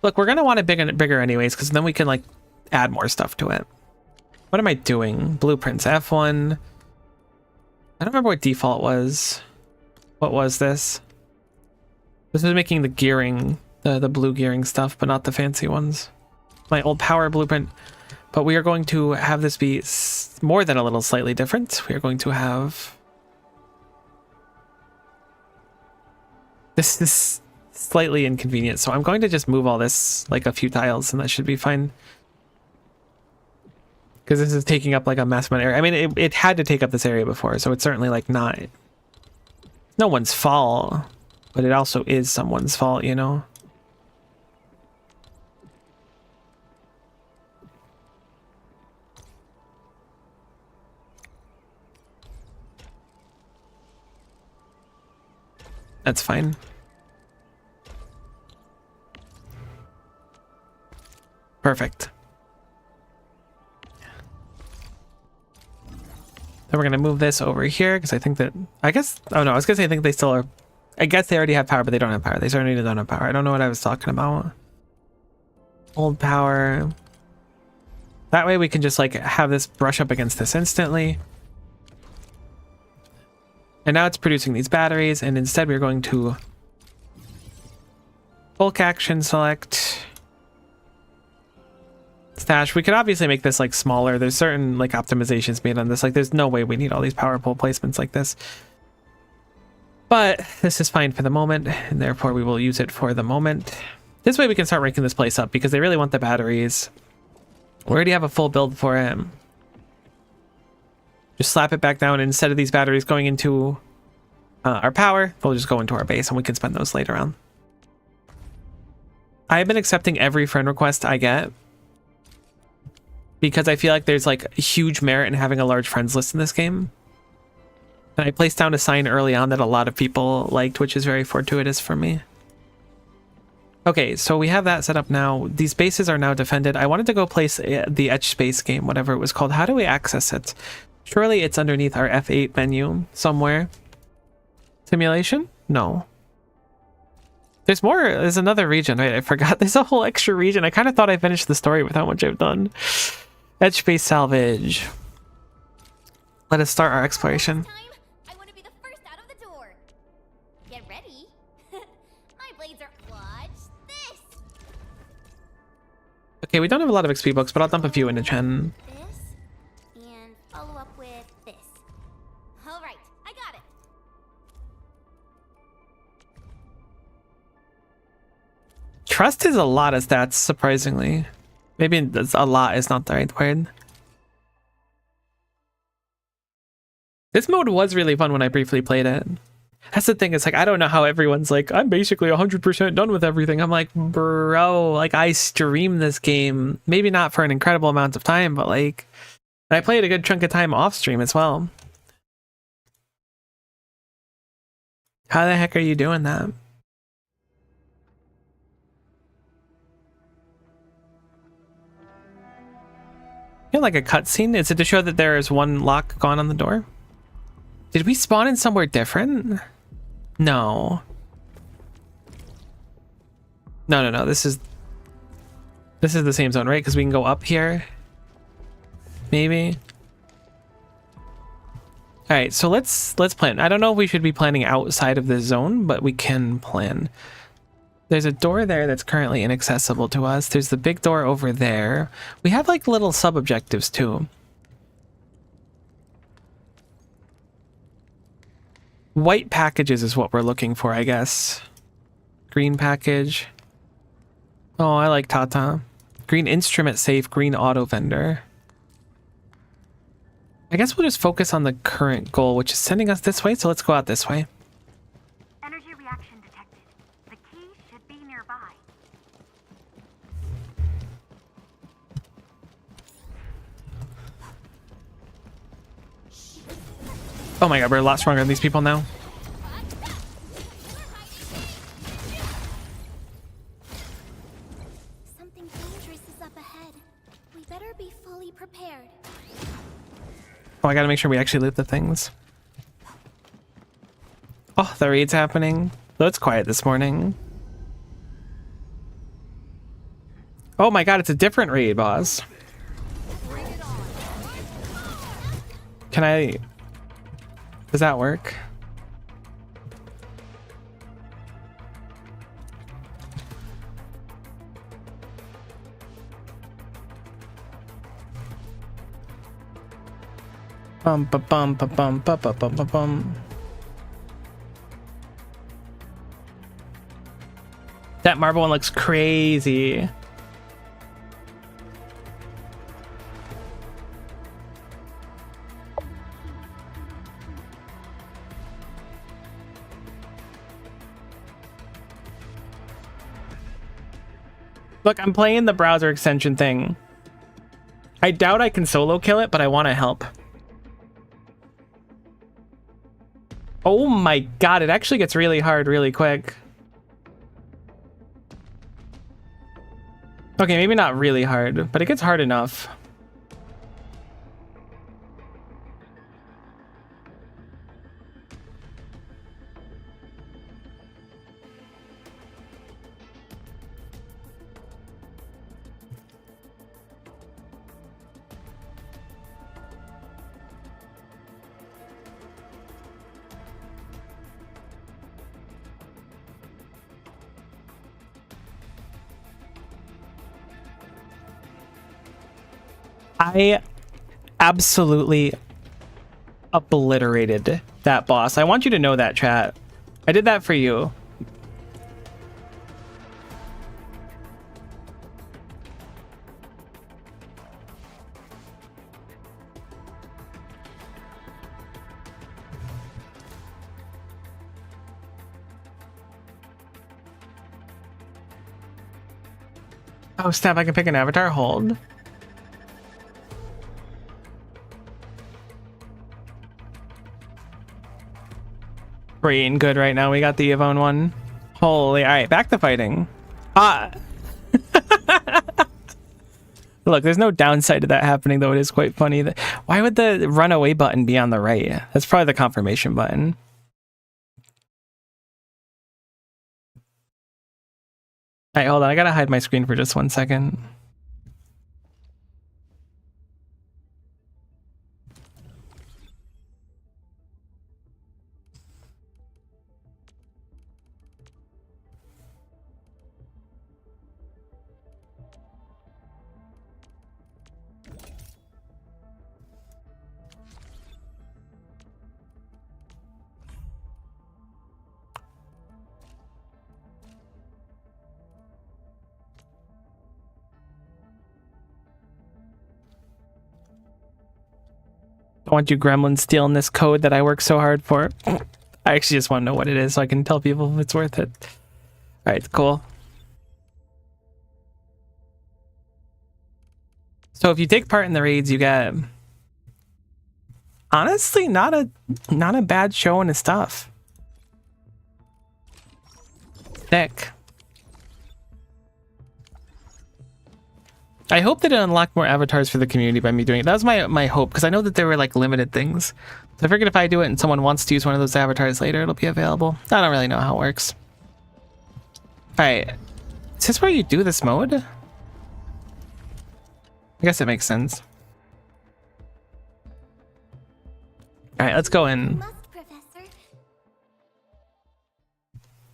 Look, we're going to want it bigger anyways, because then we can, like, add more stuff to it. What am I doing? Blueprints. F1. I don't remember what default was. What was this? This was making the gearing, the blue gearing stuff, but not the fancy ones. My old power blueprint. But we are going to have this be more than a little slightly different. We are going to have... This is slightly inconvenient, so I'm going to just move all this like a few tiles and that should be fine. Because this is taking up like a mass amount of area. I mean, it had to take up this area before, so it's certainly like not... No one's fault, but it also is someone's fault, you know? That's fine. Perfect. Then we're going to move this over here because I think that... I guess... Oh no, I was going to say I think they still are... I guess they already have power, but they don't have power. They certainly don't have power. I don't know what I was talking about. Old power. That way we can just like have this brush up against this instantly. And now it's producing these batteries, and instead we're going to bulk action select stash. We could obviously make this like smaller. There's certain like optimizations made on this. Like there's no way we need all these power pole placements like this. But this is fine for the moment, and therefore we will use it for the moment. This way we can start ranking this place up because they really want the batteries. We already have a full build for it. Just slap it back down, and instead of these batteries going into our power, they'll just go into our base and we can spend those later on. I've been accepting every friend request I get because I feel like there's like huge merit in having a large friends list in this game. And I placed down a sign early on that a lot of people liked, which is very fortuitous for me. Okay, so we have that set up now. These bases are now defended. I wanted to go place the Etch Space game, whatever it was called. How do we access it? Surely it's underneath our F8 menu somewhere. Simulation? No. There's more. There's another region, right? I forgot. There's a whole extra region. I kind of thought I finished the story with how much I've done. Edge Space Salvage. Let us start our exploration. I want to be the first out of the door. Get ready. My blades are... Watch this. Okay, we don't have a lot of XP books, but I'll dump a few into Chen. This, and follow up with this. All right, I got it. Trust is a lot of stats, surprisingly. Maybe a lot is not the right word. This mode was really fun when I briefly played it. That's the thing, it's like, I don't know how everyone's like, I'm basically 100% done with everything. I'm like, bro, like, I stream this game, maybe not for an incredible amount of time, but like, I played a good chunk of time off stream as well. How the heck are you doing that? You know, like a cutscene? Is it to show that there is one lock gone on the door? Did we spawn in somewhere different? No. No. This is the same zone, right? Because we can go up here. Maybe. All right, so let's plan. I don't know if we should be planning outside of this zone, but we can plan. There's a door there that's currently inaccessible to us. There's the big door over there. We have like little sub-objectives too. White packages is what we're looking for, I guess. Green package. Oh, I like Tata. Green instrument safe, green auto vendor. I guess we'll just focus on the current goal, which is sending us this way, so let's go out this way. Energy reaction detected. The key should be nearby. Oh my god, we're a lot stronger than these people now. Something dangerous is up ahead. We better be fully prepared. Oh, I gotta make sure we actually loot the things. Oh, the raid's happening. Though it's quiet this morning. Oh my god, it's a different raid, boss. Can I... Does that work? Bum ba bum ba bum ba ba bum ba bum. That marble one looks crazy. Look, I'm playing the browser extension thing. I doubt I can solo kill it, but I want to help. Oh my god, it actually gets really hard really quick. Okay, maybe not really hard, but it gets hard enough. I absolutely obliterated that boss. I want you to know that, chat. I did that for you. Oh snap, I can pick an avatar, hold. Brain good right now. We got the Yvonne one. Holy, all right, back to fighting. Look, there's no downside to that happening, though. It is quite funny. Why would the runaway button be on the right? That's probably the confirmation button. All right, hold on. I gotta hide my screen for just 1 second. want you gremlins stealing this code that I work so hard for. I actually just want to know what it is so I can tell people if it's worth it. Alright, cool. So if you take part in the raids, you get honestly not a bad showing of stuff. Sick. I hope that it unlocked more avatars for the community by me doing it. That was my hope, because I know that there were like limited things. So I figured if I do it and someone wants to use one of those avatars later, it'll be available. I don't really know how it works. Alright. Is this where you do this mode? I guess it makes sense. Alright, let's go in. Must, Professor.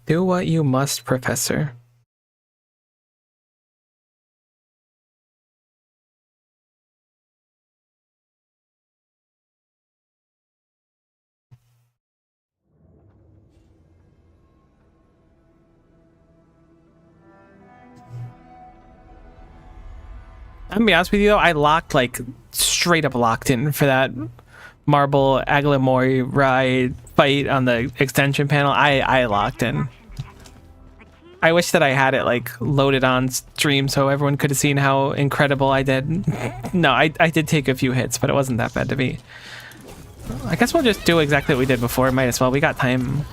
Do what you must, Professor. I'm gonna be honest with you though, I locked, like, straight up locked in for that Marble Aglamori ride fight on the extension panel. I locked in. I wish that I had it, like, loaded on stream so everyone could have seen how incredible I did. No, I did take a few hits, but it wasn't that bad to me. I guess we'll just do exactly what we did before. Might as well. We got time.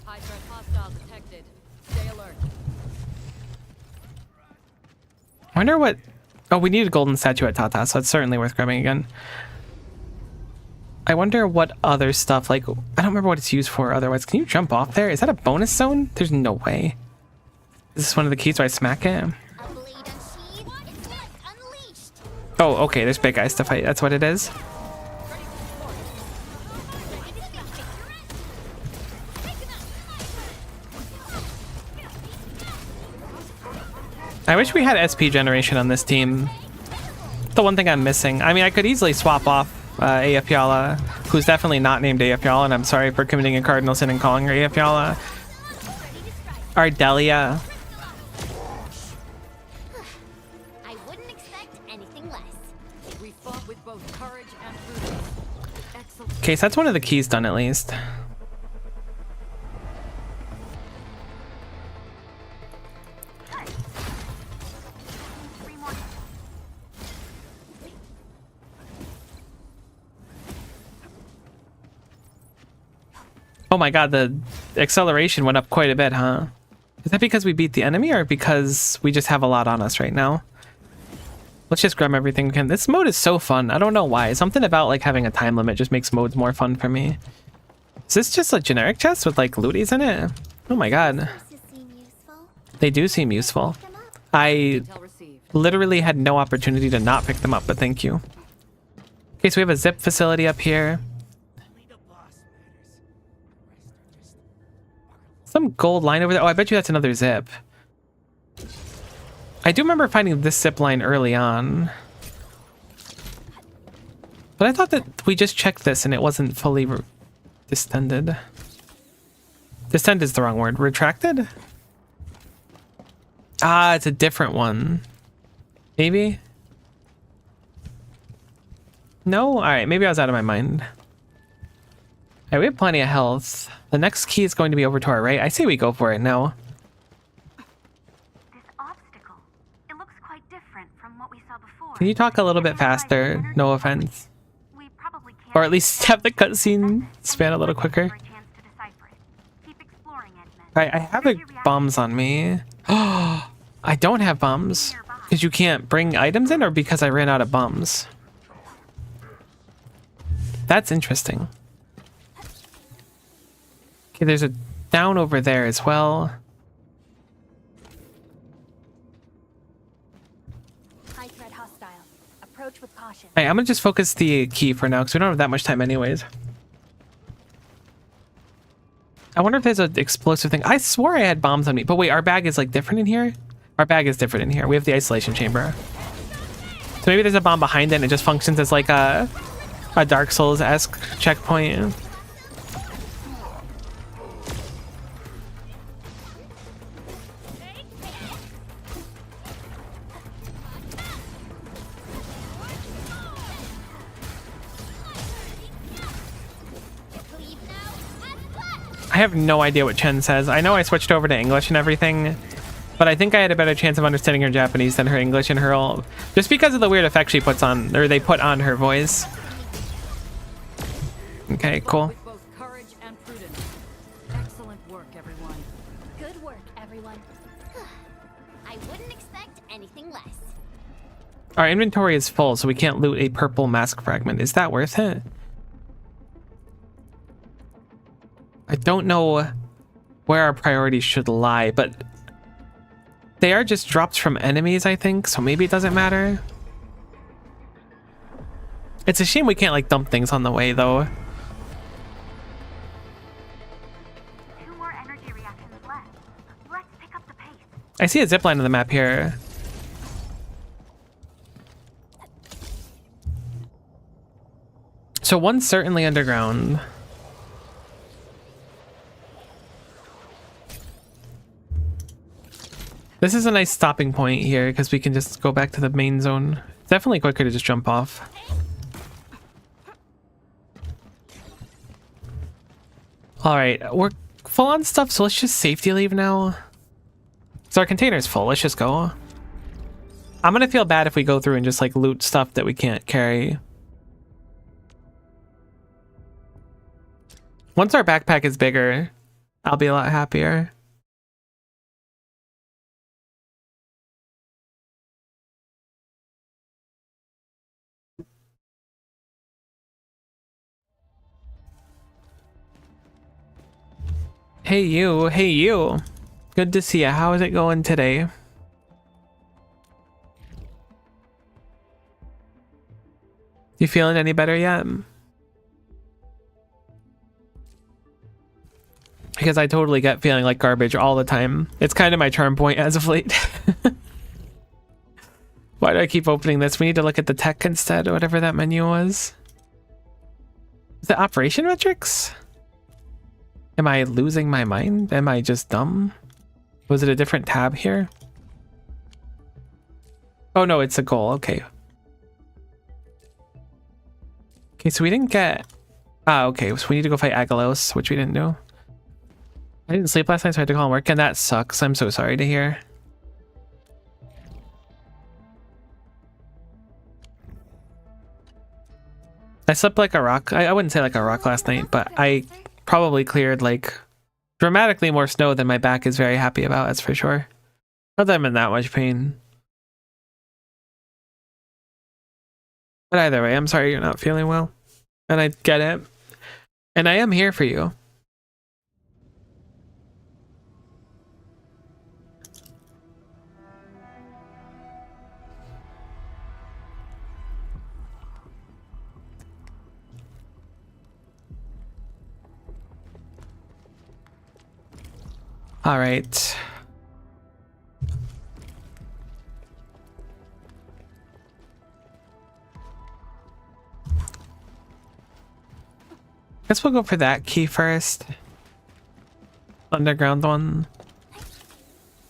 High threat hostile detected. Stay alert. I wonder what... Oh, we need a golden statue at Tata, so it's certainly worth grabbing again. I wonder what other stuff, like... I don't remember what it's used for otherwise. Can you jump off there? Is that a bonus zone? There's no way. Is this one of the keys where I smack it? A blade unsheathed. It's left unleashed. Oh, okay, there's big guys to fight. That's what it is. I wish we had SP generation on this team. The one thing I'm missing. I mean, I could easily swap off AF Yala, who's definitely not named AF Yala, and I'm sorry for committing a cardinal sin and calling her AF Yala. Ardelia. I wouldn't expect anything less. We fought with both courage and prudence. Excellent. Okay, so that's one of the keys done at least. Three more. Oh my god, the acceleration went up quite a bit, huh? Is that because we beat the enemy or because we just have a lot on us right now? Let's just grab everything we can. This mode is so fun. I don't know why. Something about like having a time limit just makes modes more fun for me. Is this just a generic chest with like looties in it? Oh my god. This seem useful. They do seem useful. Come up. I Intel received. literally had no opportunity to not pick them up, but thank you. Okay, so we have a zip facility up here. Some gold line over there. Oh, I bet you that's another zip. I do remember finding this zip line early on. But I thought that we just checked this and it wasn't fully distended. Distend is the wrong word. Retracted? Ah, it's a different one. Maybe? No? Alright, maybe I was out of my mind. Alright, we have plenty of health. The next key is going to be over to our right. I say we go for it now. This obstacle. It looks quite different from what we saw before. Can you talk a little bit faster? No offense. We probably can't. Or at least have the cutscene span a little quicker. For a chance to decipher it. Keep exploring, Edmund. Alright, I have like bombs on me. Oh, I don't have bombs. Because you can't bring items in or because I ran out of bombs? That's interesting. Okay, there's a down over there as well. High threat hostile. Approach with caution. Alright, I'm gonna just focus the key for now because we don't have that much time anyways. I wonder if there's an explosive thing. I swore I had bombs on me, but wait, our bag is like different in here? Our bag is different in here. We have the isolation chamber. So maybe there's a bomb behind it and it just functions as like a Dark Souls-esque checkpoint. I have no idea what Chen says. I know I switched over to English and everything, but I think I had a better chance of understanding her Japanese than her English and her all, just because of the weird effect she puts on, or they put on her voice. Okay, cool. With both courage and prudence. Excellent work, everyone. Good work, everyone. I wouldn't expect anything less. Our inventory is full, so we can't loot a purple mask fragment. Is that worth it? I don't know where our priorities should lie, but they are just drops from enemies, I think, so maybe it doesn't matter. It's a shame we can't like dump things on the way though. 2 more energy reactions left. Let's pick up the pace. I see a zipline on the map here. So one's certainly underground. This is a nice stopping point here because we can just go back to the main zone. Definitely quicker to just jump off. All right, we're full on stuff, so let's just safety leave now. So our container's full, let's just go. I'm gonna feel bad if we go through and just like loot stuff that we can't carry. Once our backpack is bigger, I'll be a lot happier. Hey you, hey you. Good to see ya. How is it going today? You feeling any better yet? Because I totally get feeling like garbage all the time. It's kind of my charm point as of late. Why do I keep opening this? We need to look at the tech instead, or whatever that menu was. Is it operation metrics? Am I losing my mind? Am I just dumb? Was it a different tab here? Oh no, it's a goal. Okay. Okay, so we didn't get... Ah, okay, so we need to go fight Agalos, which we didn't do. I didn't sleep last night, so I had to call him work, and that sucks. I'm so sorry to hear. I slept like a rock. I wouldn't say like a rock last night, but I probably cleared like dramatically more snow than my back is very happy about, that's for sure. Not that I'm in that much pain. But either way, I'm sorry you're not feeling well. And I get it. And I am here for you. All right. Guess we'll go for that key first. Underground one.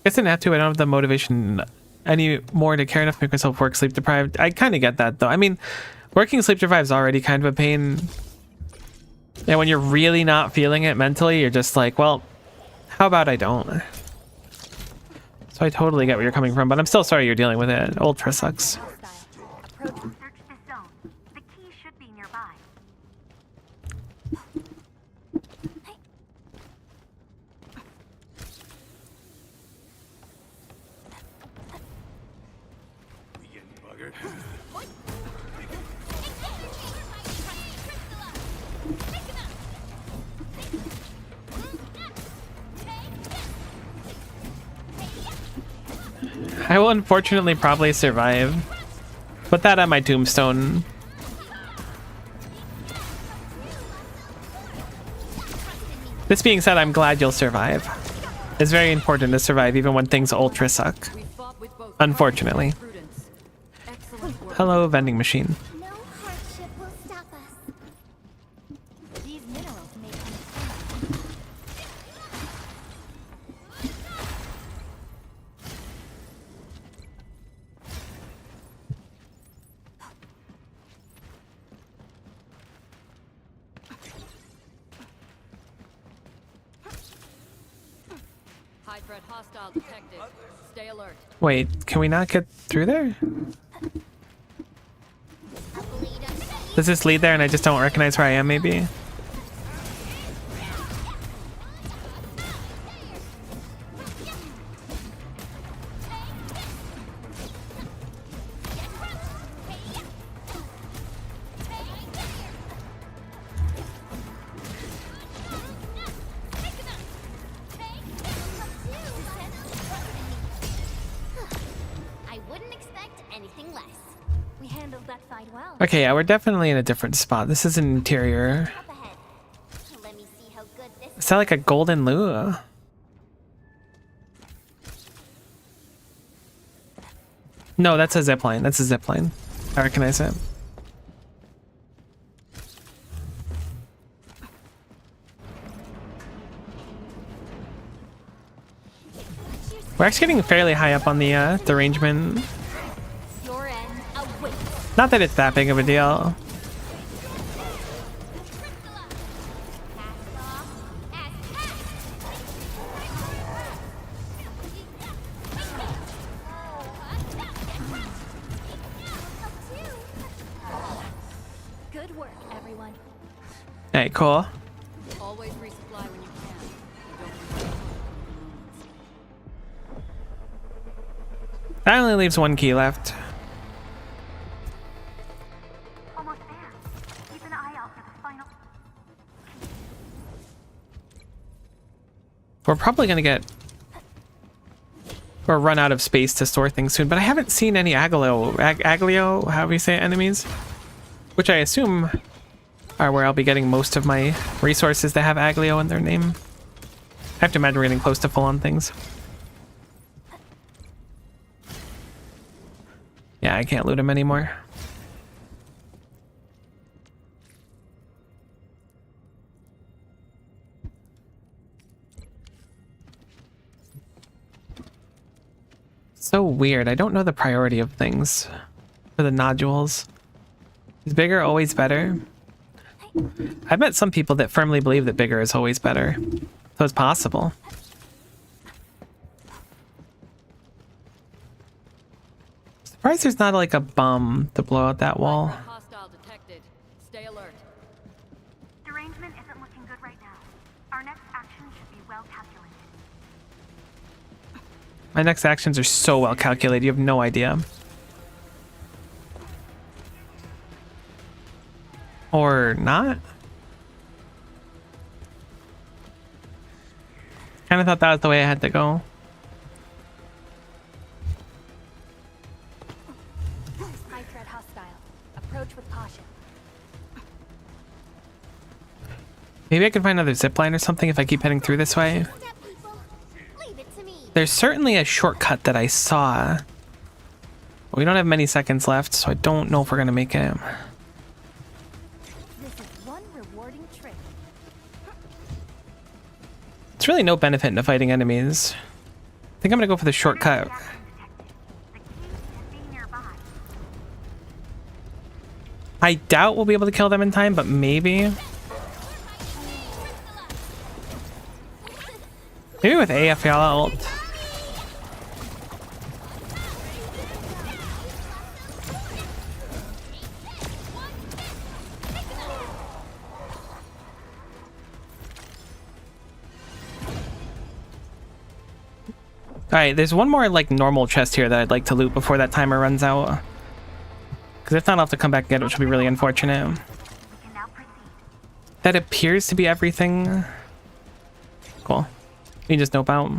Guess I didn't have to. I don't have the motivation anymore to care enough to make myself work sleep deprived. I kind of get that though. I mean, working sleep deprived is already kind of a pain. And when you're really not feeling it mentally, you're just like, well, how about I don't? So I totally get where you're coming from, but I'm still sorry you're dealing with it. Ultra sucks. Search this zone. The key should be nearby. We getting buggered? I will unfortunately probably survive. Put that on my tombstone. This being said, I'm glad you'll survive. It's very important to survive even when things ultra suck. We fought with both Unfortunately. courage and prudence. Excellent work. Hello, vending machine. No hardship will stop us. These minerals may come. High threat hostile detected. Stay alert. Wait, can we not get through there? Does this lead there and I just don't recognize where I am, maybe? I wouldn't expect anything less. We handled that fight well. Okay, yeah, we're definitely in a different spot. This is an interior. Up ahead. Let me see how good this Is that like a golden lure? No, that's a zipline. That's a zipline. I recognize it. We're actually getting fairly high up on the derangement. your end awaits. Not that it's that big of a deal. Cast off as cast. Good work, everyone. Alright, cool. Always resupply when you can. You don't want That only leaves one key left. Almost there. Keep an eye out for the final. We're probably gonna get or run out of space to store things soon, but I haven't seen any Aglio, however you say it, enemies, which I assume are where I'll be getting most of my resources that have Aglio in their name. I have to imagine we're getting close to full on things. Yeah, I can't loot them anymore. So weird. I don't know the priority of things for the nodules. Is bigger always better? I've met some people that firmly believe that bigger is always better. So it's possible. Surprised there's not like a bomb to blow out that wall. to. Hostile detected. Stay alert. Derangement isn't looking good right now. Our next action should be well calculated. My next actions are so well calculated, you have no idea. Or not? Kind of thought that was the way I had to go. High threat hostile. Approach with caution. Maybe I can find another zipline or something if I keep heading through this way. Step, people. Leave it to me. There's certainly a shortcut that I saw. We don't have many seconds left, so I don't know if we're gonna make it. This is one rewarding trip. It's really no benefit into fighting enemies. I think I'm gonna go for the shortcut. Reaction detected. The key should be nearby. I doubt we'll be able to kill them in time, but maybe. Maybe with AFL ult. Alright, there's one more like normal chest here that I'd like to loot before that timer runs out. Because if not, I'll have to come back and get it, which will be really unfortunate. We can now proceed. That appears to be everything. Cool. You can just nope out.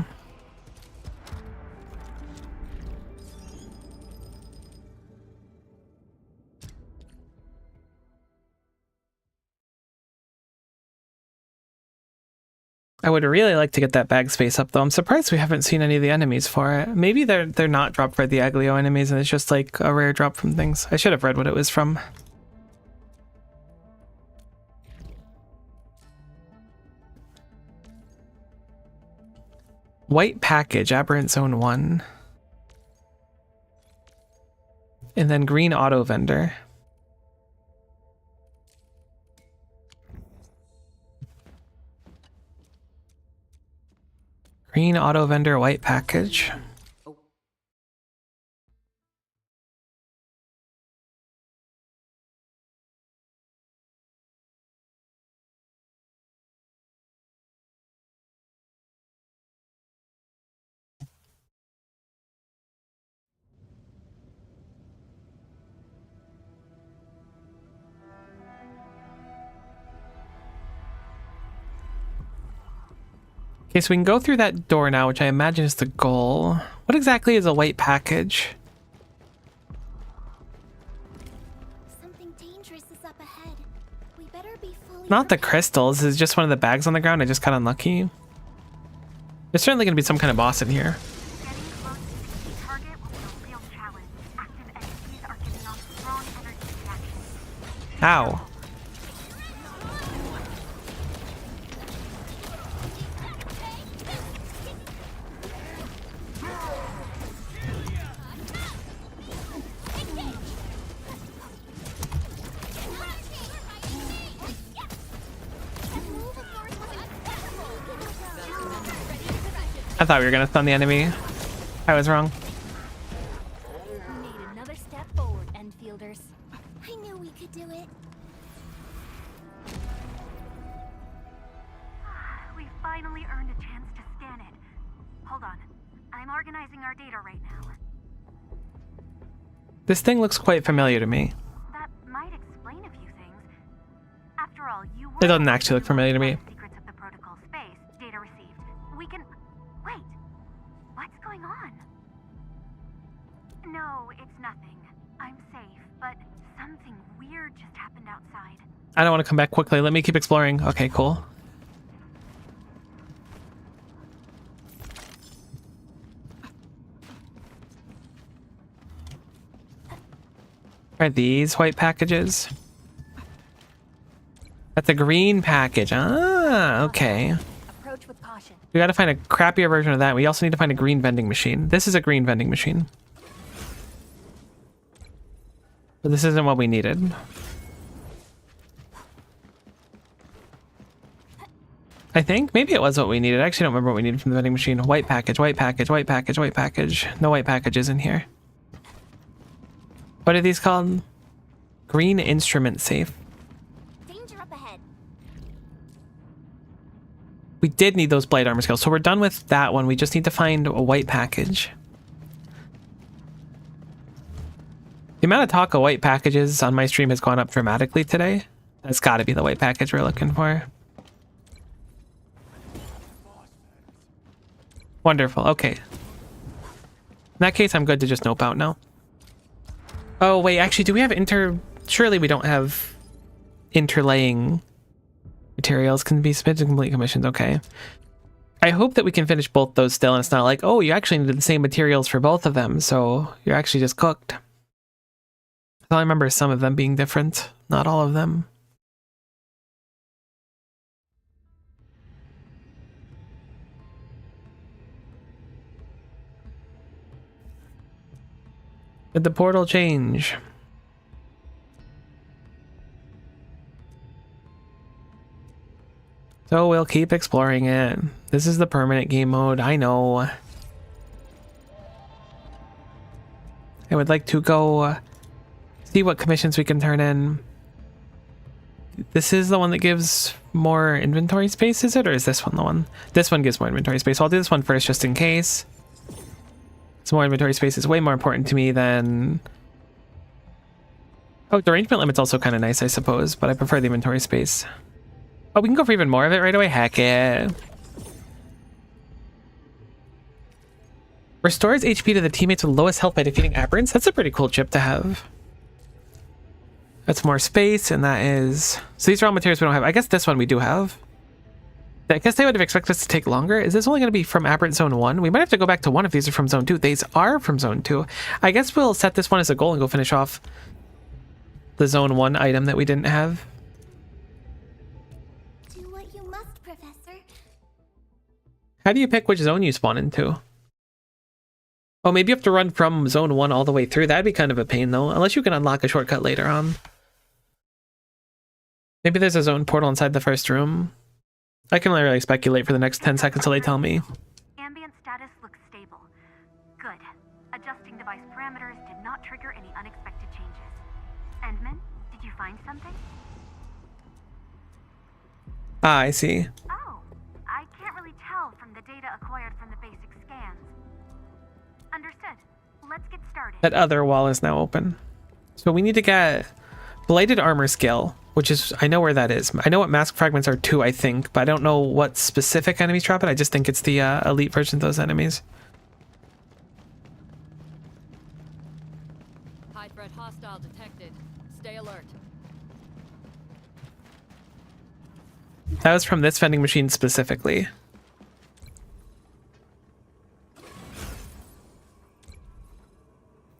I would really like to get that bag space up though. I'm surprised we haven't seen any of the enemies for it. Maybe they're not dropped for the Aglio enemies and it's just like a rare drop from things. I should have read what it was from. White package, aberrant zone 1. And then green auto vendor. Green auto vendor, white package. Okay, so we can go through that door now, which I imagine is the goal. What exactly is a white package? Something dangerous is up ahead. We better be fully Not the prepared. crystals, it's just one of the bags on the ground. I just got unlucky. There's certainly going to be some kind of boss in here. Getting close to the key target will be a real challenge. Active entities are giving off strong energy reactions. Ow. I thought we were going to stun the enemy. I was wrong. We made another step forward, Enfielders. I knew we could do it. We finally earned a chance to scan it. Hold on. I'm organizing our data right now. This thing looks quite familiar to me. That might explain a few things. After all, you It doesn't actually look familiar to me. Secrets of the protocol space. Data received. We can... Wait. What's going on? No, it's nothing. I'm safe, but something weird just happened outside. I don't want to come back quickly. Let me keep exploring. Okay, cool. Are these white packages? That's a green package. Ah, okay. Approach with caution. We gotta find a crappier version of that. We also need to find a green vending machine. This is a green vending machine. But this isn't what we needed. I think maybe it was what we needed. I actually don't remember what we needed from the vending machine. White package, white package, white package, white package. No white packages in here. What are these called? Green instrument safe. Danger up ahead. We did need those blade armor skills, so we're done with that one. We just need to find a white package. The amount of talk of white packages on my stream has gone up dramatically today. That's got to be the white package we're looking for. Wonderful. Okay. In that case, I'm good to just nope out now. Oh, wait. Actually, do we have Surely we don't have interlaying materials can be submitted to complete commissions. Okay. I hope that we can finish both those still, and it's not like, oh, you actually needed the same materials for both of them, so you're actually just cooked. I remember some of them being different, not all of them. Did the portal change? So we'll keep exploring it. This is the permanent game mode, I know. I would like to go see what commissions we can turn in. This is the one that gives more inventory space, is it? Or is this one the one? This one gives more inventory space. So I'll do this one first just in case. Some more inventory space is way more important to me than... Oh, derangement limit's also kind of nice, I suppose, but I prefer the inventory space. Oh, we can go for even more of it right away? Heck yeah. Restores HP to the teammates with lowest health by defeating aberrants. That's a pretty cool chip to have. That's more space, and that is... So these are all materials we don't have. I guess this one we do have. I guess they would have expected us to take longer. Is this only going to be from Aberrant Zone 1? We might have to go back to 1 if these are from Zone 2. These are from Zone 2. I guess we'll set this one as a goal and go finish off the Zone 1 item that we didn't have. Do what you must, Professor. How do you pick which zone you spawn into? Oh, maybe you have to run from Zone 1 all the way through. That'd be kind of a pain, though. Unless you can unlock a shortcut later on. Maybe there's a zone portal inside the first room. I can only really speculate for the next 10 seconds till they tell me. find something? Ah, I see. Oh, I can't really tell from the data acquired from the basic scans. Understood. Let's get started. That other wall is now open. So we need to get Blighted Armor Skill, which is, I know where that is. I know what Mask Fragments are too, I think, but I don't know what specific enemies drop it. I just think it's the elite version of those enemies. High threat hostile detected. Stay alert. That was from this vending machine specifically.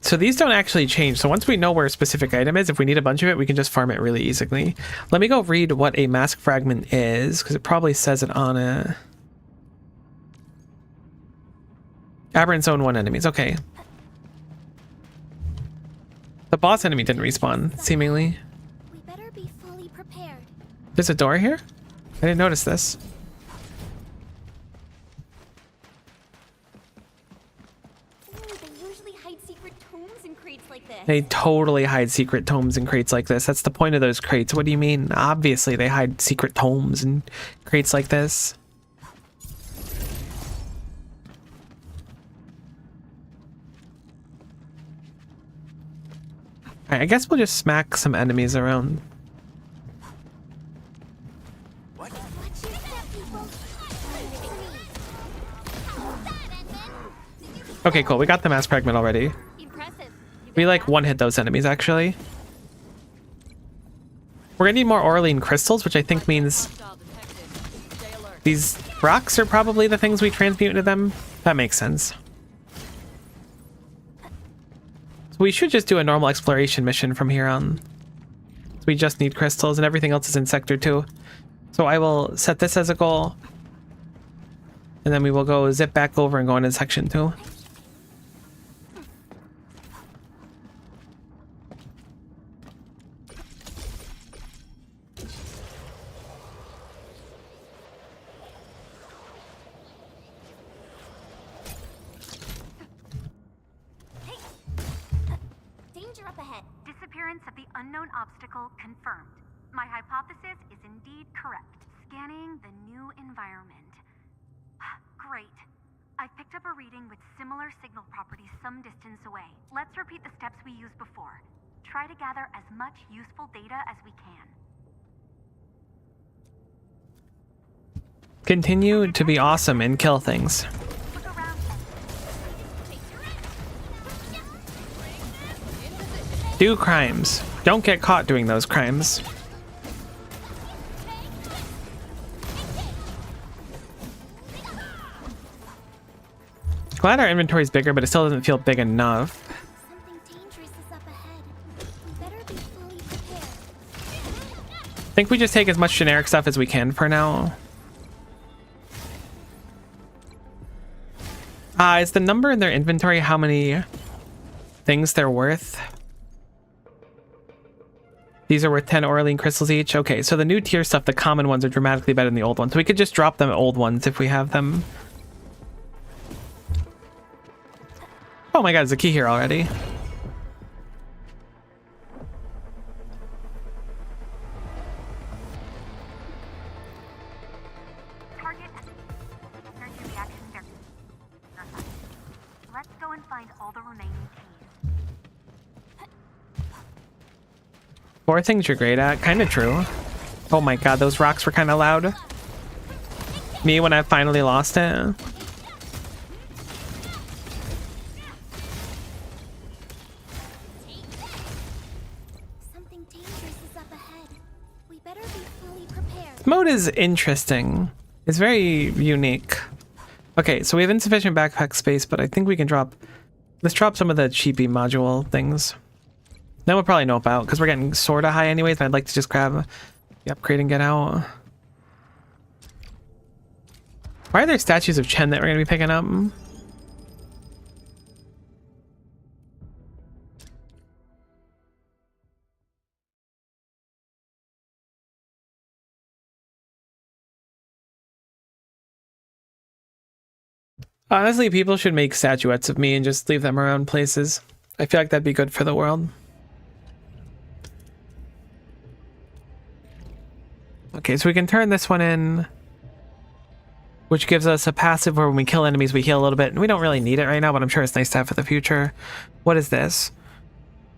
So these don't actually change. So once we know where a specific item is, if we need a bunch of it, we can just farm it really easily. Let me go read what a mask fragment is, because it probably says it on it. Aberrant Zone 1 enemies. Okay. The boss enemy didn't respawn, seemingly. We better be fully prepared. There's a door here? I didn't notice this. They usually hide secret tomes in crates like this. They totally hide secret tomes in crates like this. That's the point of those crates. What do you mean? Obviously, they hide secret tomes in crates like this. Alright, I guess we'll just smack some enemies around. Watch your step, people. Okay, cool. We got the mass fragment already. Impressive. We like one-hit those enemies, actually. We're gonna need more Orlean crystals, which I think means Hostile detected. Stay alert. these rocks are probably the things we transmute into them. That makes sense. So we should just do a normal exploration mission from here on. So we just need crystals and everything else is in Sector 2. So I will set this as a goal. And then we will go zip back over and go into Section 2. Danger up ahead. Disappearance of the unknown obstacle confirmed. My hypothesis is indeed correct. Scanning the new environment. Great. I picked up a reading with similar signal properties some distance away. Let's repeat the steps we used before. Try to gather as much useful data as we can. Continue to be awesome and kill things. Look around. Do crimes. Don't get caught doing those crimes. Glad our inventory is bigger, but it still doesn't feel big enough. Something dangerous is up ahead. We better be fully prepared. I think we just take as much generic stuff as we can for now. Is the number in their inventory how many things they're worth? These are worth 10 Orlean crystals each. Okay, so the new tier stuff, the common ones, are dramatically better than the old ones. So we could just drop them old ones if we have them. Oh my god, there's a key here already. Target energy reaction verified. Let's go and find all the remaining keys. Four things you're great at. Kind of true. Oh my god, those rocks were kind of loud. Me when I finally lost it. Something dangerous is up ahead. We better be fully prepared. This mode is interesting. It's very unique. Okay, so we have insufficient backpack space, but I think we can drop... Let's drop some of the cheapy module things. Then we'll probably know about, because we're getting sort of high anyways, but I'd like to just grab the upgrade and get out. Why are there statues of Chen that we're going to be picking up? Honestly, people should make statuettes of me and just leave them around places. I feel like that'd be good for the world. Okay, so we can turn this one in, which gives us a passive where when we kill enemies, we heal a little bit. And we don't really need it right now, but I'm sure it's nice to have for the future. What is this?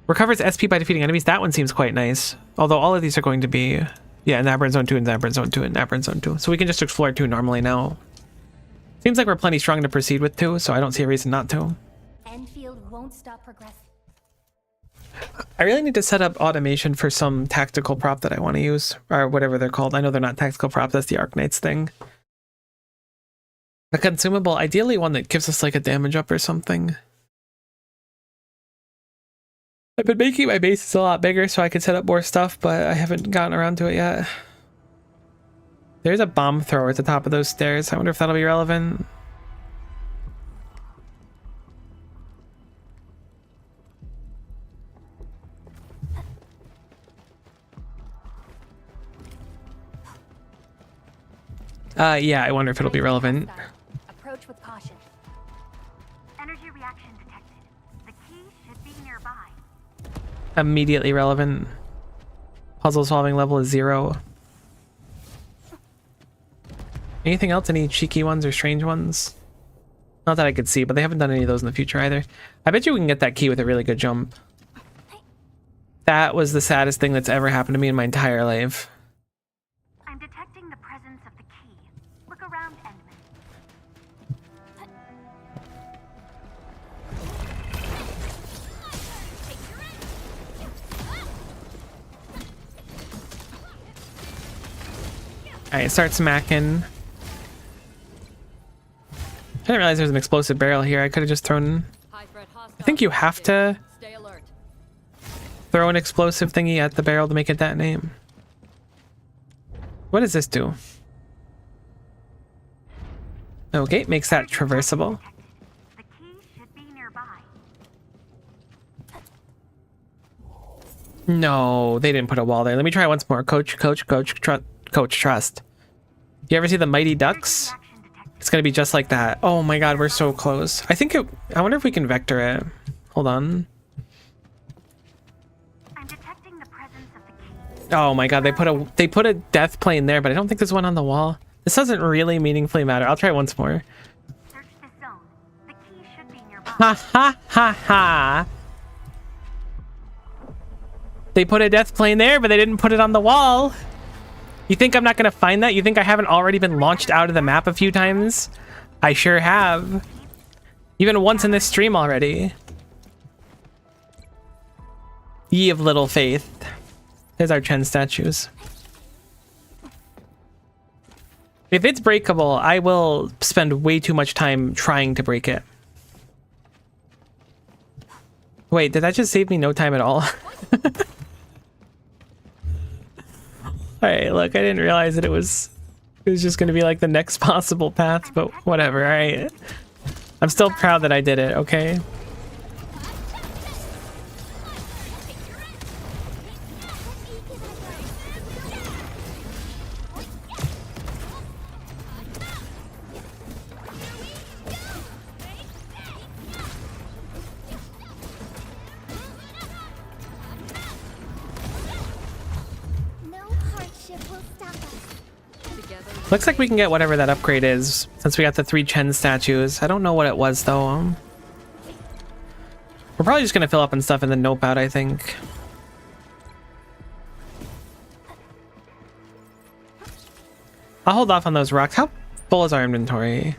Recovers SP by defeating enemies. That one seems quite nice. Although all of these are going to be, yeah, in Aberrant Zone 2 and Aberrant Zone 2 and Aberrant Zone 2. So we can just explore 2 normally now. Seems like we're plenty strong to proceed with 2, so I don't see a reason not to. Enfield won't stop progressing. I really need to set up automation for some tactical prop that I want to use, or whatever they're called. I know they're not tactical props, that's the Arknights thing. A consumable, ideally one that gives us like a damage up or something. I've been making my bases a lot bigger so I can set up more stuff, but I haven't gotten around to it yet. There's a bomb thrower at the top of those stairs. I wonder if that'll be relevant. Yeah, I wonder if it'll be relevant. Approach with caution. Energy reaction detected. The key should be nearby. Immediately relevant. Puzzle solving level is 0. Anything else? Any cheeky ones or strange ones? Not that I could see, but they haven't done any of those in the future either. I bet you we can get that key with a really good jump. That was the saddest thing that's ever happened to me in my entire life. I'm detecting the presence of the key. Look around, Endman. Alright, start smacking. I didn't realize there was an explosive barrel here. I could have just thrown... High threat hostile. I think you have to Stay alert. throw an explosive thingy at the barrel to make it detonate. What does this do? Okay, makes that traversable. The key should be nearby. No, they didn't put a wall there. Let me try once more. Coach, trust. You ever see the Mighty Ducks? Reaction detected. It's gonna be just like that. Oh my god, we're so close. I think I wonder if we can vector it. Hold on. I'm detecting the presence of the key. Oh my god, they put a death plane there, but I don't think there's one on the wall. This doesn't really meaningfully matter. I'll try once more. Search this zone. The key should be nearby. Ha ha ha ha. They put a death plane there, but they didn't put it on the wall. You think I'm not gonna find that? You think I haven't already been launched out of the map a few times? I sure have. Even once in this stream already. Ye of little faith. There's our Chen statues. If it's breakable, I will spend way too much time trying to break it. Wait, did that just save me no time at all? Alright, look, I didn't realize that it was just gonna be like the next possible path, but whatever, alright. I'm still proud that I did it, okay? No hardship will stop us. Together. Looks like we can get whatever that upgrade is, since we got the 3 Chen statues. I don't know what it was, though. We're probably just gonna fill up and stuff and then nope out, I think. I'll hold off on those rocks. How full is our inventory?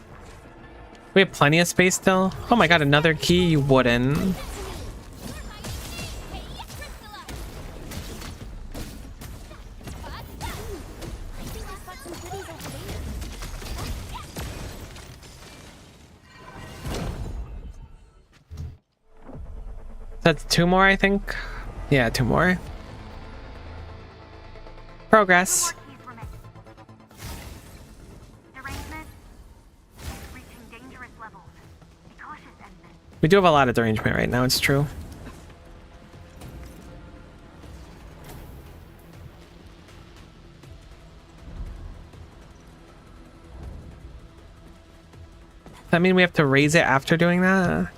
We have plenty of space still. Oh my god, another key? You wouldn't. That's 2 more, I think. Yeah, 2 more. Progress. More keys remain. Derangement is reaching dangerous levels. Be cautious, Endman. We do have a lot of derangement right now, it's true. Does that mean we have to raise it after doing that?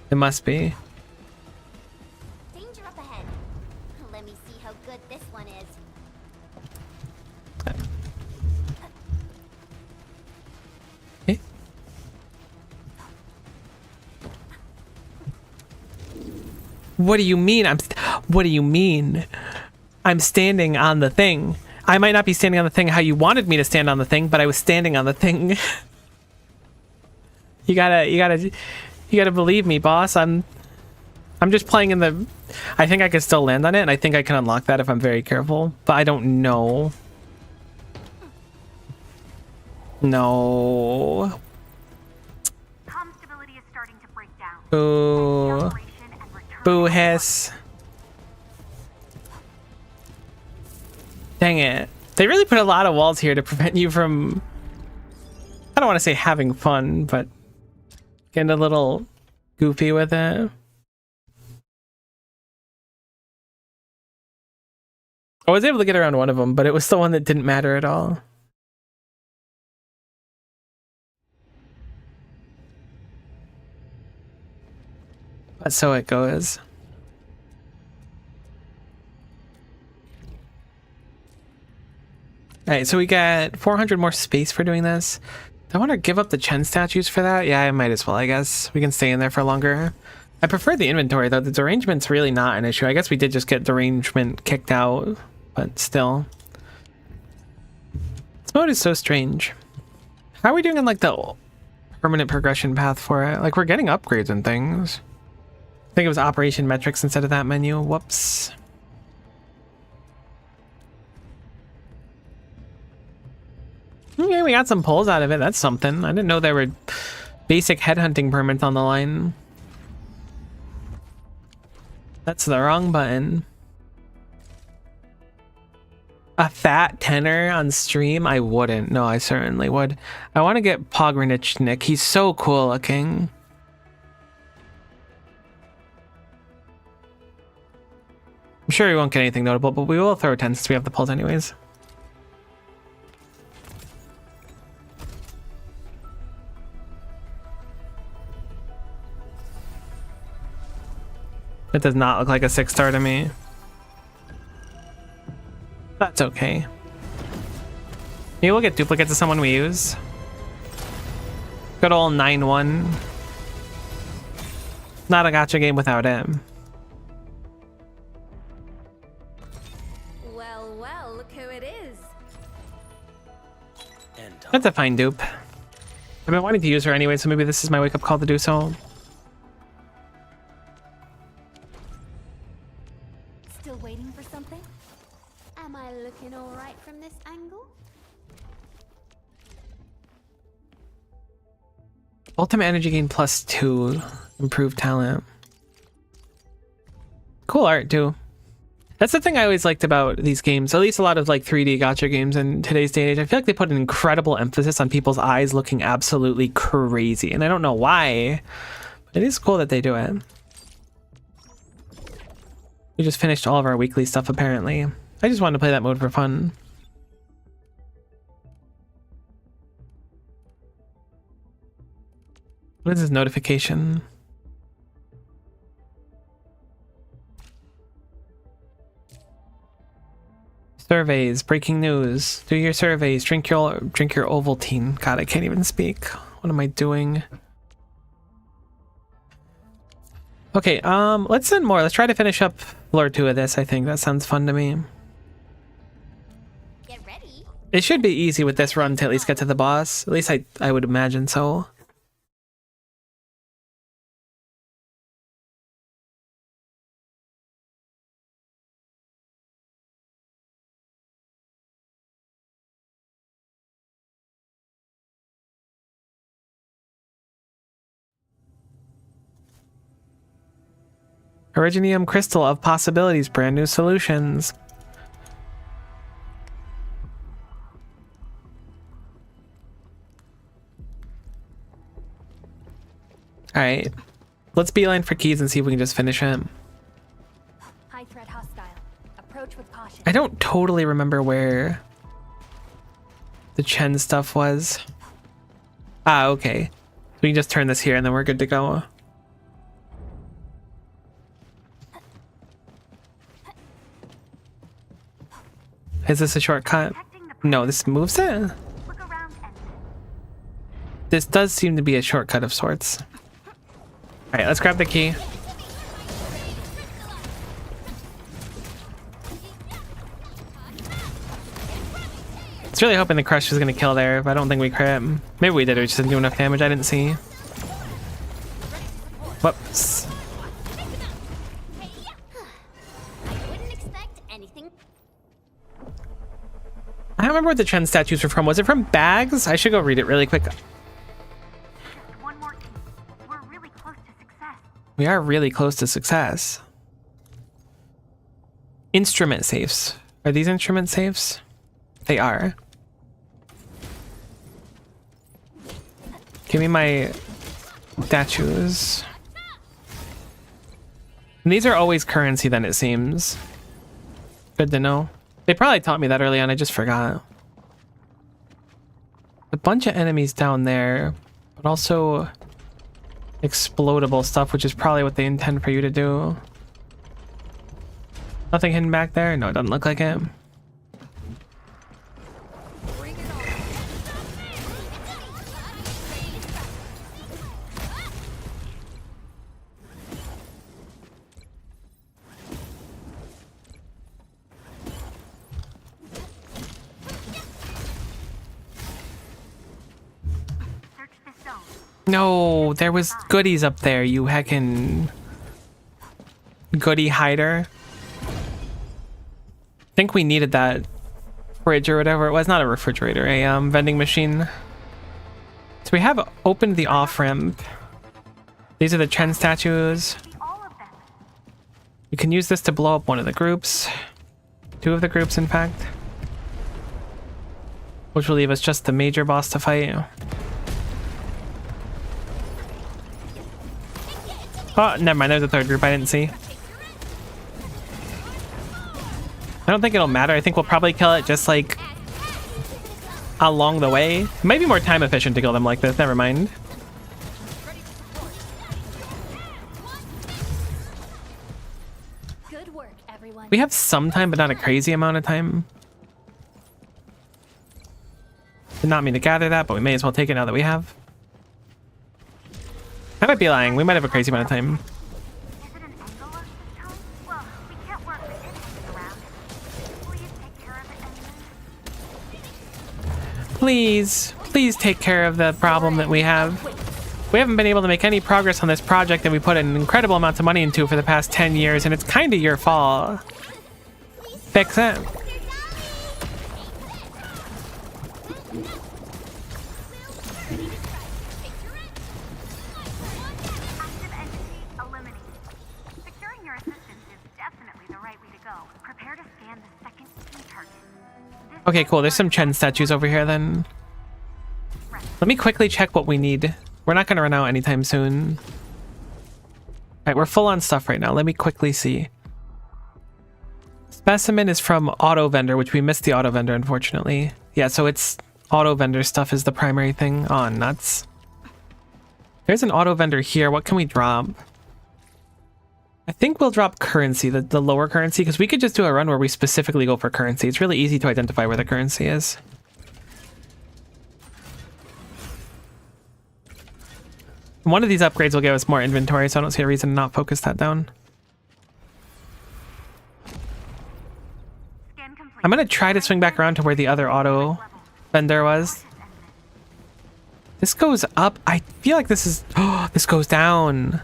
It must be. Danger up ahead. Let me see how good this one is. What do you mean? What do you mean? I'm standing on the thing. I might not be standing on the thing how you wanted me to stand on the thing, but I was standing on the thing. You gotta believe me, boss. I'm just playing in the... I think I can still land on it, and I think I can unlock that if I'm very careful, but I don't know. No. Comm stability is starting to break down. Boo. Operation and return Boo to hiss. Dang it. They really put a lot of walls here to prevent you from... I don't want to say having fun, but getting a little goofy with it. I was able to get around one of them, but it was the one that didn't matter at all. But so it goes. Alright, so we got 400 more space for doing this. Do I want to give up the Chen statues for that? Yeah, I might as well, I guess. We can stay in there for longer. I prefer the inventory, though. The derangement's really not an issue. I guess we did just get derangement kicked out, but still. This mode is so strange. How are we doing in, like, the permanent progression path for it? Like, we're getting upgrades and things. I think it was operation metrics instead of that menu. Whoops. Okay, we got some pulls out of it. That's something. I didn't know there were basic headhunting permits on the line. That's the wrong button. A fat tenor on stream? I wouldn't. No, I certainly would. I want to get Pogranichnik. He's so cool looking. I'm sure we won't get anything notable, but we will throw 10 since we have the pulls anyways. It does not look like a 6-star to me. That's okay. Maybe we'll get duplicates of someone we use. Good old 9-1. Not a gacha game without him. Well, look who it is. That's a fine dupe. I've been wanting to use her anyway, so maybe this is my wake-up call to do so. Still waiting for something? Am I looking alright from this angle? Ultimate energy gain +2. Improved talent. Cool art too. That's the thing I always liked about these games, at least a lot of like 3D gacha games in today's day and age. I feel like they put an incredible emphasis on people's eyes looking absolutely crazy, and I don't know why, but it is cool that they do it. We just finished all of our weekly stuff apparently. I just wanted to play that mode for fun. What is this notification? Surveys, breaking news. Do your surveys, drink your Ovaltine. God, I can't even speak. What am I doing? Okay, let's send more. Let's try to finish up floor 2 of this, I think. That sounds fun to me. Get ready. It should be easy with this run to at least get to the boss. At least I would imagine so. Originium crystal of possibilities, brand new solutions. Alright. Let's beeline for keys and see if we can just finish him. High threat hostile. Approach with caution. I don't totally remember where the Chen stuff was. Ah, okay. We can just turn this here and then we're good to go. Is this a shortcut? No, this moves it? Look around and This does seem to be a shortcut of sorts. Alright, let's grab the key. was really hoping the crush was gonna kill there, but I don't think we crit. Maybe we did, we just didn't do enough damage. I didn't see. Whoops. I wouldn't expect anything. I don't remember what the trend statues were from. Was it from bags? I should go read it really quick. Just one more key. We're really close to success. We are really close to success. Instrument safes. Are these instrument safes? They are. Give me my statues. And these are always currency then, it seems. Good to know. They probably taught me that early on, I just forgot. A bunch of enemies down there, but also explodable stuff, which is probably what they intend for you to do. Nothing hidden back there? No, it doesn't look like it. Search this zone. No, there was goodies up there, you heckin' goodie hider. I think we needed that fridge or whatever it was. Not a refrigerator, a vending machine. So we have opened the off-ramp. These are the Chen statues. See all of them. You can use this to blow up one of the groups. 2 of the groups, in fact. Which will leave us just the major boss to fight. Oh, never mind. There's a 3rd group I didn't see. I don't think it'll matter. I think we'll probably kill it just like along the way. It might be more time efficient to kill them like this. Never mind. Good work, everyone. We have some time, but not a crazy amount of time. Did not mean to gather that, but we may as well take it now that we have. I might be lying. We might have a crazy amount of time. Is it an angular system? Well, we can't work with anything around. Please take care of it, Emily. Please take care of the problem that we have. We haven't been able to make any progress on this project that we put an incredible amount of money into for the past 10 years, and it's kind of your fault. Fix it. Active entity eliminated. Securing your assistance is definitely the right way to go. Prepare to scan the second key target. This Okay, cool. There's some Chen statues over here then. Let me quickly check what we need. We're not going to run out anytime soon. Alright, we're full on stuff right now. Let me quickly see. Specimen is from Auto Vendor, which we missed the Auto Vendor, unfortunately. Yeah, so it's Auto Vendor stuff is the primary thing. Oh, nuts. There's an Auto Vendor here. What can we drop? I think we'll drop currency, the lower currency, because we could just do a run where we specifically go for currency. It's really easy to identify where the currency is. One of these upgrades will give us more inventory, so I don't see a reason to not focus that down. Scan complete. I'm going to try to swing back around to where the other auto vendor was. This goes up. I feel like this is... Oh, this goes down.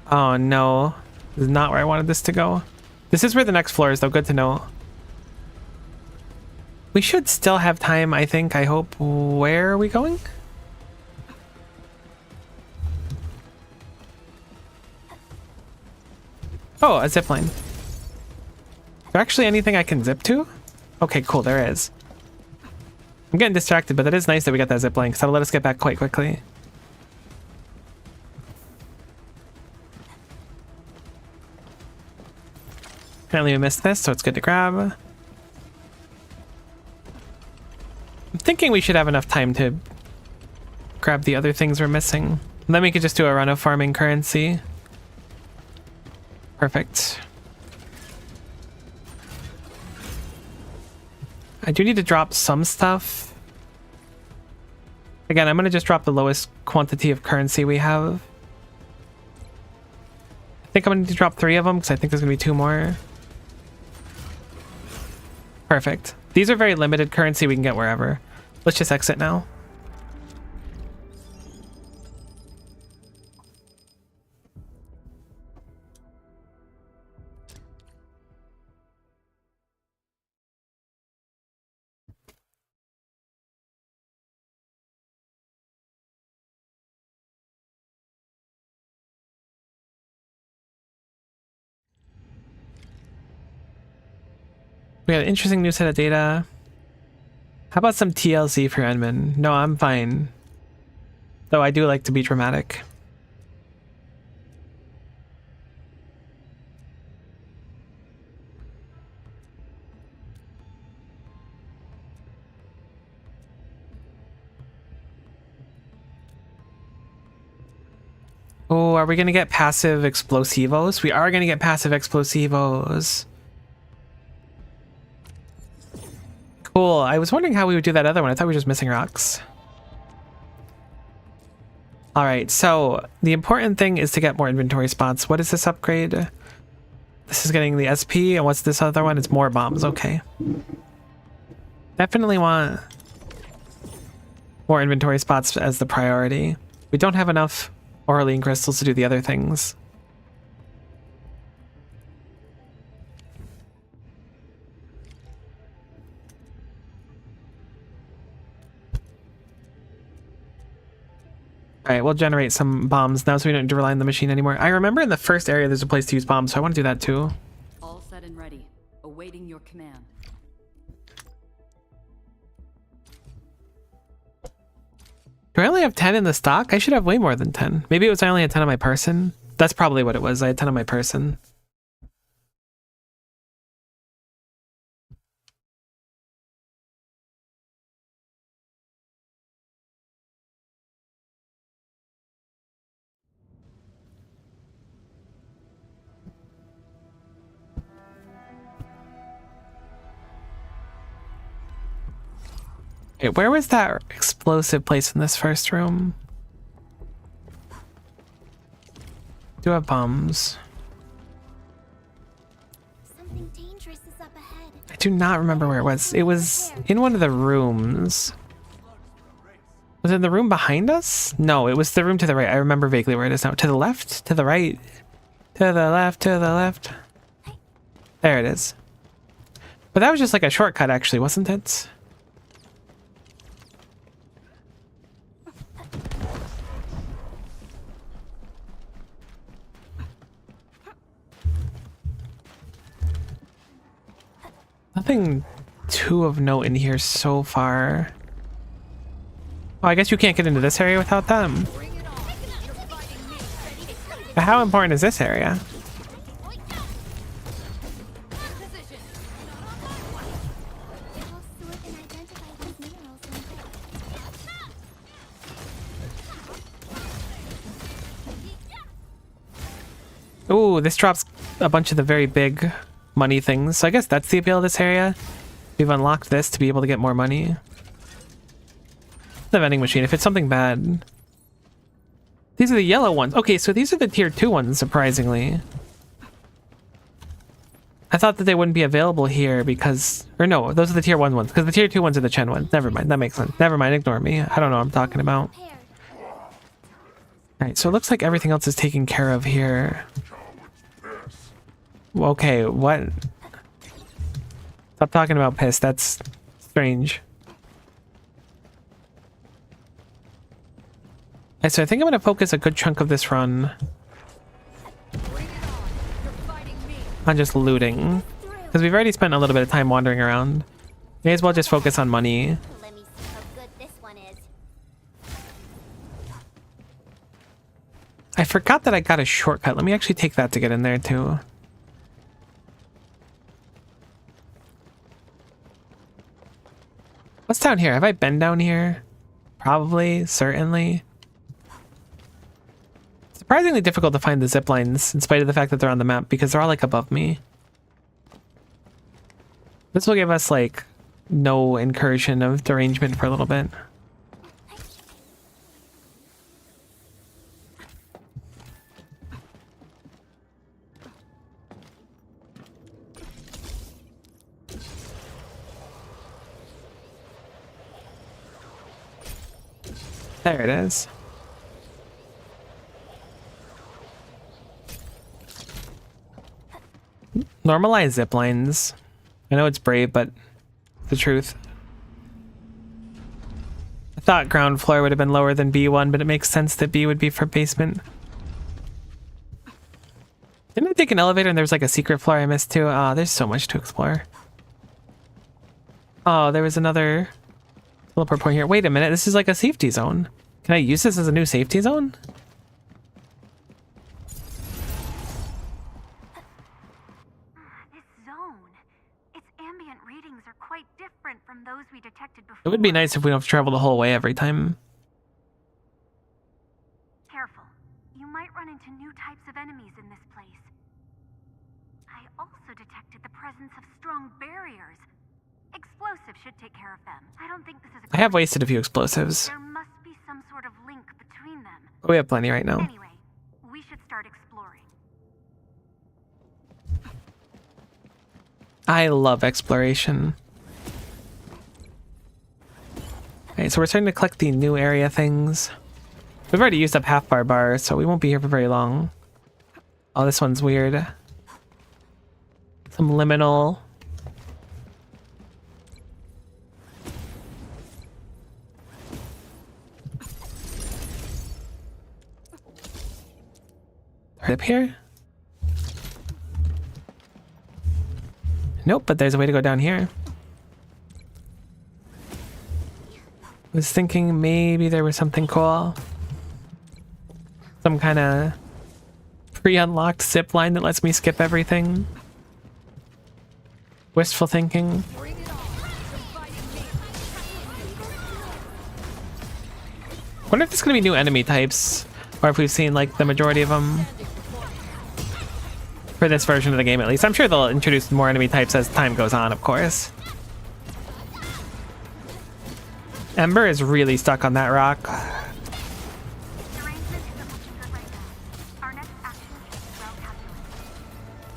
Oh, no. This is not where I wanted this to go. This is where the next floor is, though. Good to know. We should still have time, I think. I hope. Where are we going? Oh, a zipline. Is there actually anything I can zip to? Okay, cool, there is. I'm getting distracted, but it is nice that we got that zipline, because that'll let us get back quite quickly. Apparently we missed this, so it's good to grab. I'm thinking we should have enough time to grab the other things we're missing. And then we could just do a run of farming currency. Perfect. I do need to drop some stuff. Again, I'm going to just drop the lowest quantity of currency we have. I think I'm going to need to drop 3 of them because I think there's going to be 2 more. Perfect. These are very limited currency. We can get wherever. Let's just exit now. We got an interesting new set of data. How about some TLC for Edmund? No, I'm fine. Though I do like to be dramatic. Oh, are we gonna get passive explosivos? We are gonna get passive explosivos. Cool. I was wondering how we would do that other one. I thought we were just missing rocks. All right, so the important thing is to get more inventory spots. What is this upgrade? This is getting the SP, and what's this other one? It's more bombs. Okay. Definitely want more inventory spots as the priority. We don't have enough Aurelian crystals to do the other things. All right, we'll generate some bombs now so we don't have to rely on the machine anymore. I remember in the first area there's a place to use bombs, so I want to do that too. All set and ready, awaiting your command. Do I only have 10 in the stock? I should have way more than 10. Maybe it was I only had 10 on my person. That's probably what it was. I had 10 on my person. Okay, where was that explosive place in this first room? Do have bombs. Something dangerous is up ahead. I do not remember where it was. It was in one of the rooms. Was it the room behind us? No, it was the room to the right. I remember vaguely where it is now. To the left? To the right? To the left? To the left? There it is. But that was just like a shortcut actually, wasn't it? Nothing too of note in here so far. Oh, I guess you can't get into this area without them. But how important is this area? I'll sort and identify these minerals and Ooh, this drops a bunch of the very big money things. So I guess that's the appeal of this area. We've unlocked this to be able to get more money. The vending machine, if it's something bad. These are the yellow ones. Okay, so these are the tier 2 ones, surprisingly. I thought that they wouldn't be available here because... Or no, those are the tier 1 ones. Because the tier 2 ones are the Chen ones. Never mind, that makes sense. Never mind, ignore me. I don't know what I'm talking about. prepared. Alright, so it looks like everything else is taken care of here. Okay, what? Stop talking about piss. That's strange. Okay, so I think I'm going to focus a good chunk of this run on just looting. Because we've already spent a little bit of time wandering around. May as well just focus on money. Let me see how good this one is. I forgot that I got a shortcut. Let me actually take that to get in there too. What's down here? Have I been down here? Probably, certainly. Surprisingly difficult to find the zip lines in spite of the fact that they're on the map because they're all like above me. This will give us like no incursion of derangement for a little bit. There it is. Normalize zip lines. I know it's brave, but the truth. I thought ground floor would have been lower than B1, but it makes sense that B would be for basement. Didn't I take an elevator and there was like a secret floor I missed too? Oh, there's so much to explore. Oh, there was another teleport point here. Wait a minute, this is like a safety zone. Can I use this as a new safety zone? This zone. Its ambient readings are quite different from those we detected before. It would be nice if we don't have to travel the whole way every time. Careful. You might run into new types of enemies in this place. I also detected the presence of strong barriers. Explosives should take care of them. I don't think this is a I have wasted a few explosives. There must be some sort of link between them. But we have plenty right now. Anyway, we should start exploring. I love exploration. Okay, so we're starting to collect the new area things. We've already used up half our bar, so we won't be here for very long. Oh, this one's weird. Some liminal. Right up here? Nope, but there's a way to go down here. Was thinking maybe there was something cool. Some kind of pre-unlocked zip line that lets me skip everything. Wistful thinking. Wonder if there's gonna be new enemy types, or if we've seen like the majority of them for this version of the game at least. I'm sure they'll introduce more enemy types as time goes on, of course. Ember is really stuck on that rock.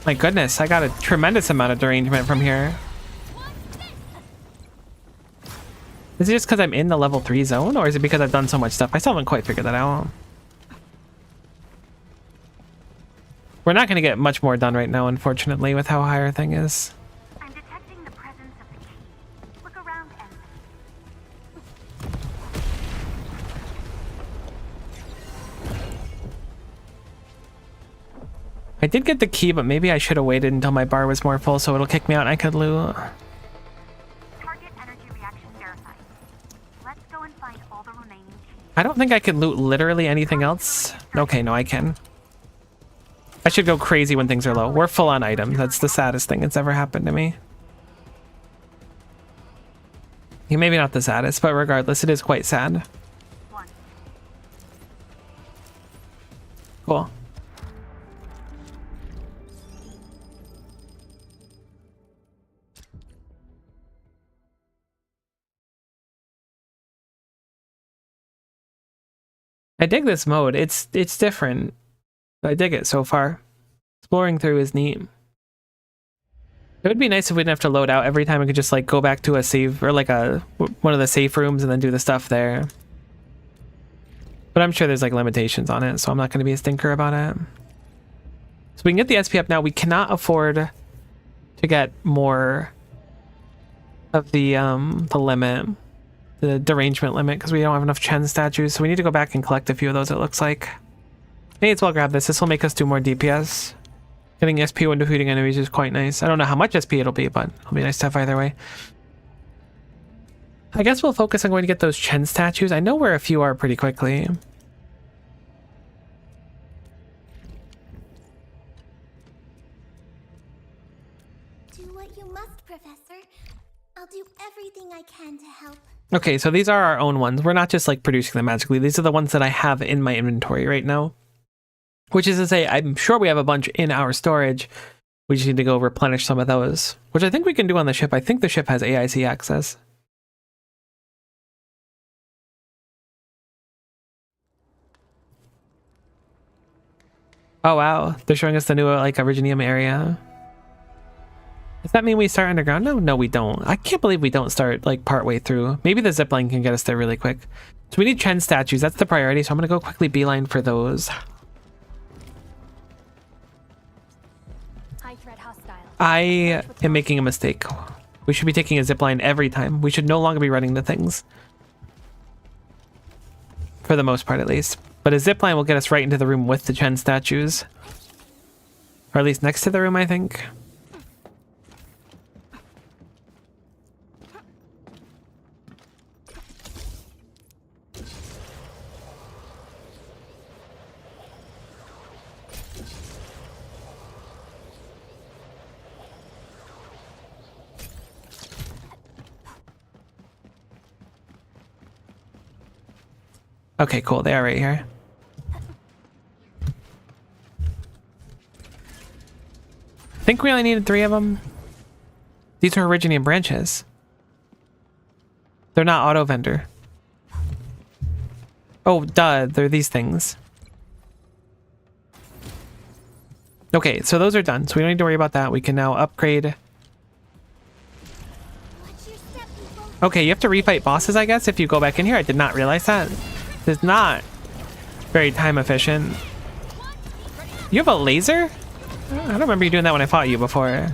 My goodness, I got a tremendous amount of derangement from here. Is it just because I'm in the level 3 zone, or is it because I've done so much stuff? I still haven't quite figured that out. We're not going to get much more done right now, unfortunately, with how high our thing is. I'm detecting the presence of the key. Look around and I did get the key, but maybe I should have waited until my bar was more full so it'll kick me out and I could loot. target energy reaction verified. Let's go and find all the remaining keys. I don't think I can loot literally anything else. Okay, no, I can. I should go crazy when things are low. We're full on items. That's the saddest thing that's ever happened to me. Yeah, maybe not the saddest, but regardless, it is quite sad. One. Cool. I dig this mode. It's different. I dig it so far. Exploring through is neat. It would be nice if we didn't have to load out every time. We could just like go back to a save or like one of the safe rooms and then do the stuff there. But I'm sure there's like limitations on it, so I'm not going to be a stinker about it. So we can get the SP up now. We cannot afford to get more of the limit, the derangement limit, because we don't have enough Chen statues. So we need to go back and collect a few of those, it looks like. May as well grab this. This will make us do more DPS. Getting SP when defeating enemies is quite nice. I don't know how much SP it'll be, but it'll be nice to have either way. I guess we'll focus on going to get those Chen statues. I know where a few are pretty quickly. Do what you must, Professor. I'll do everything I can to help. Okay, so these are our own ones. We're not just like producing them magically. These are the ones that I have in my inventory right now. Which is to say, I'm sure we have a bunch in our storage. We just need to go replenish some of those, which I think we can do on the ship. I think the ship has AIC access. Oh wow, they're showing us the new like Originium area. Does that mean we start underground? No, no, we don't. I can't believe we don't start like part way through. Maybe the zipline can get us there really quick. So we need Chen statues. That's the priority. So I'm gonna go quickly beeline for those. High threat hostile. I am making a mistake. We should be taking a zipline every time. We should no longer be running the things. For the most part, at least. But a zipline will get us right into the room with the Chen statues. Or at least next to the room, I think. Okay, cool. They are right here. I think we only needed 3 of them. These are originating branches. They're not auto vendor. Oh, duh. They're these things. Okay, so those are done. So we don't need to worry about that. We can now upgrade. Watch your step, people. Okay, you have to refight bosses, I guess, if you go back in here. I did not realize that. It's not very time efficient. You have a laser? I don't remember you doing that when I fought you before.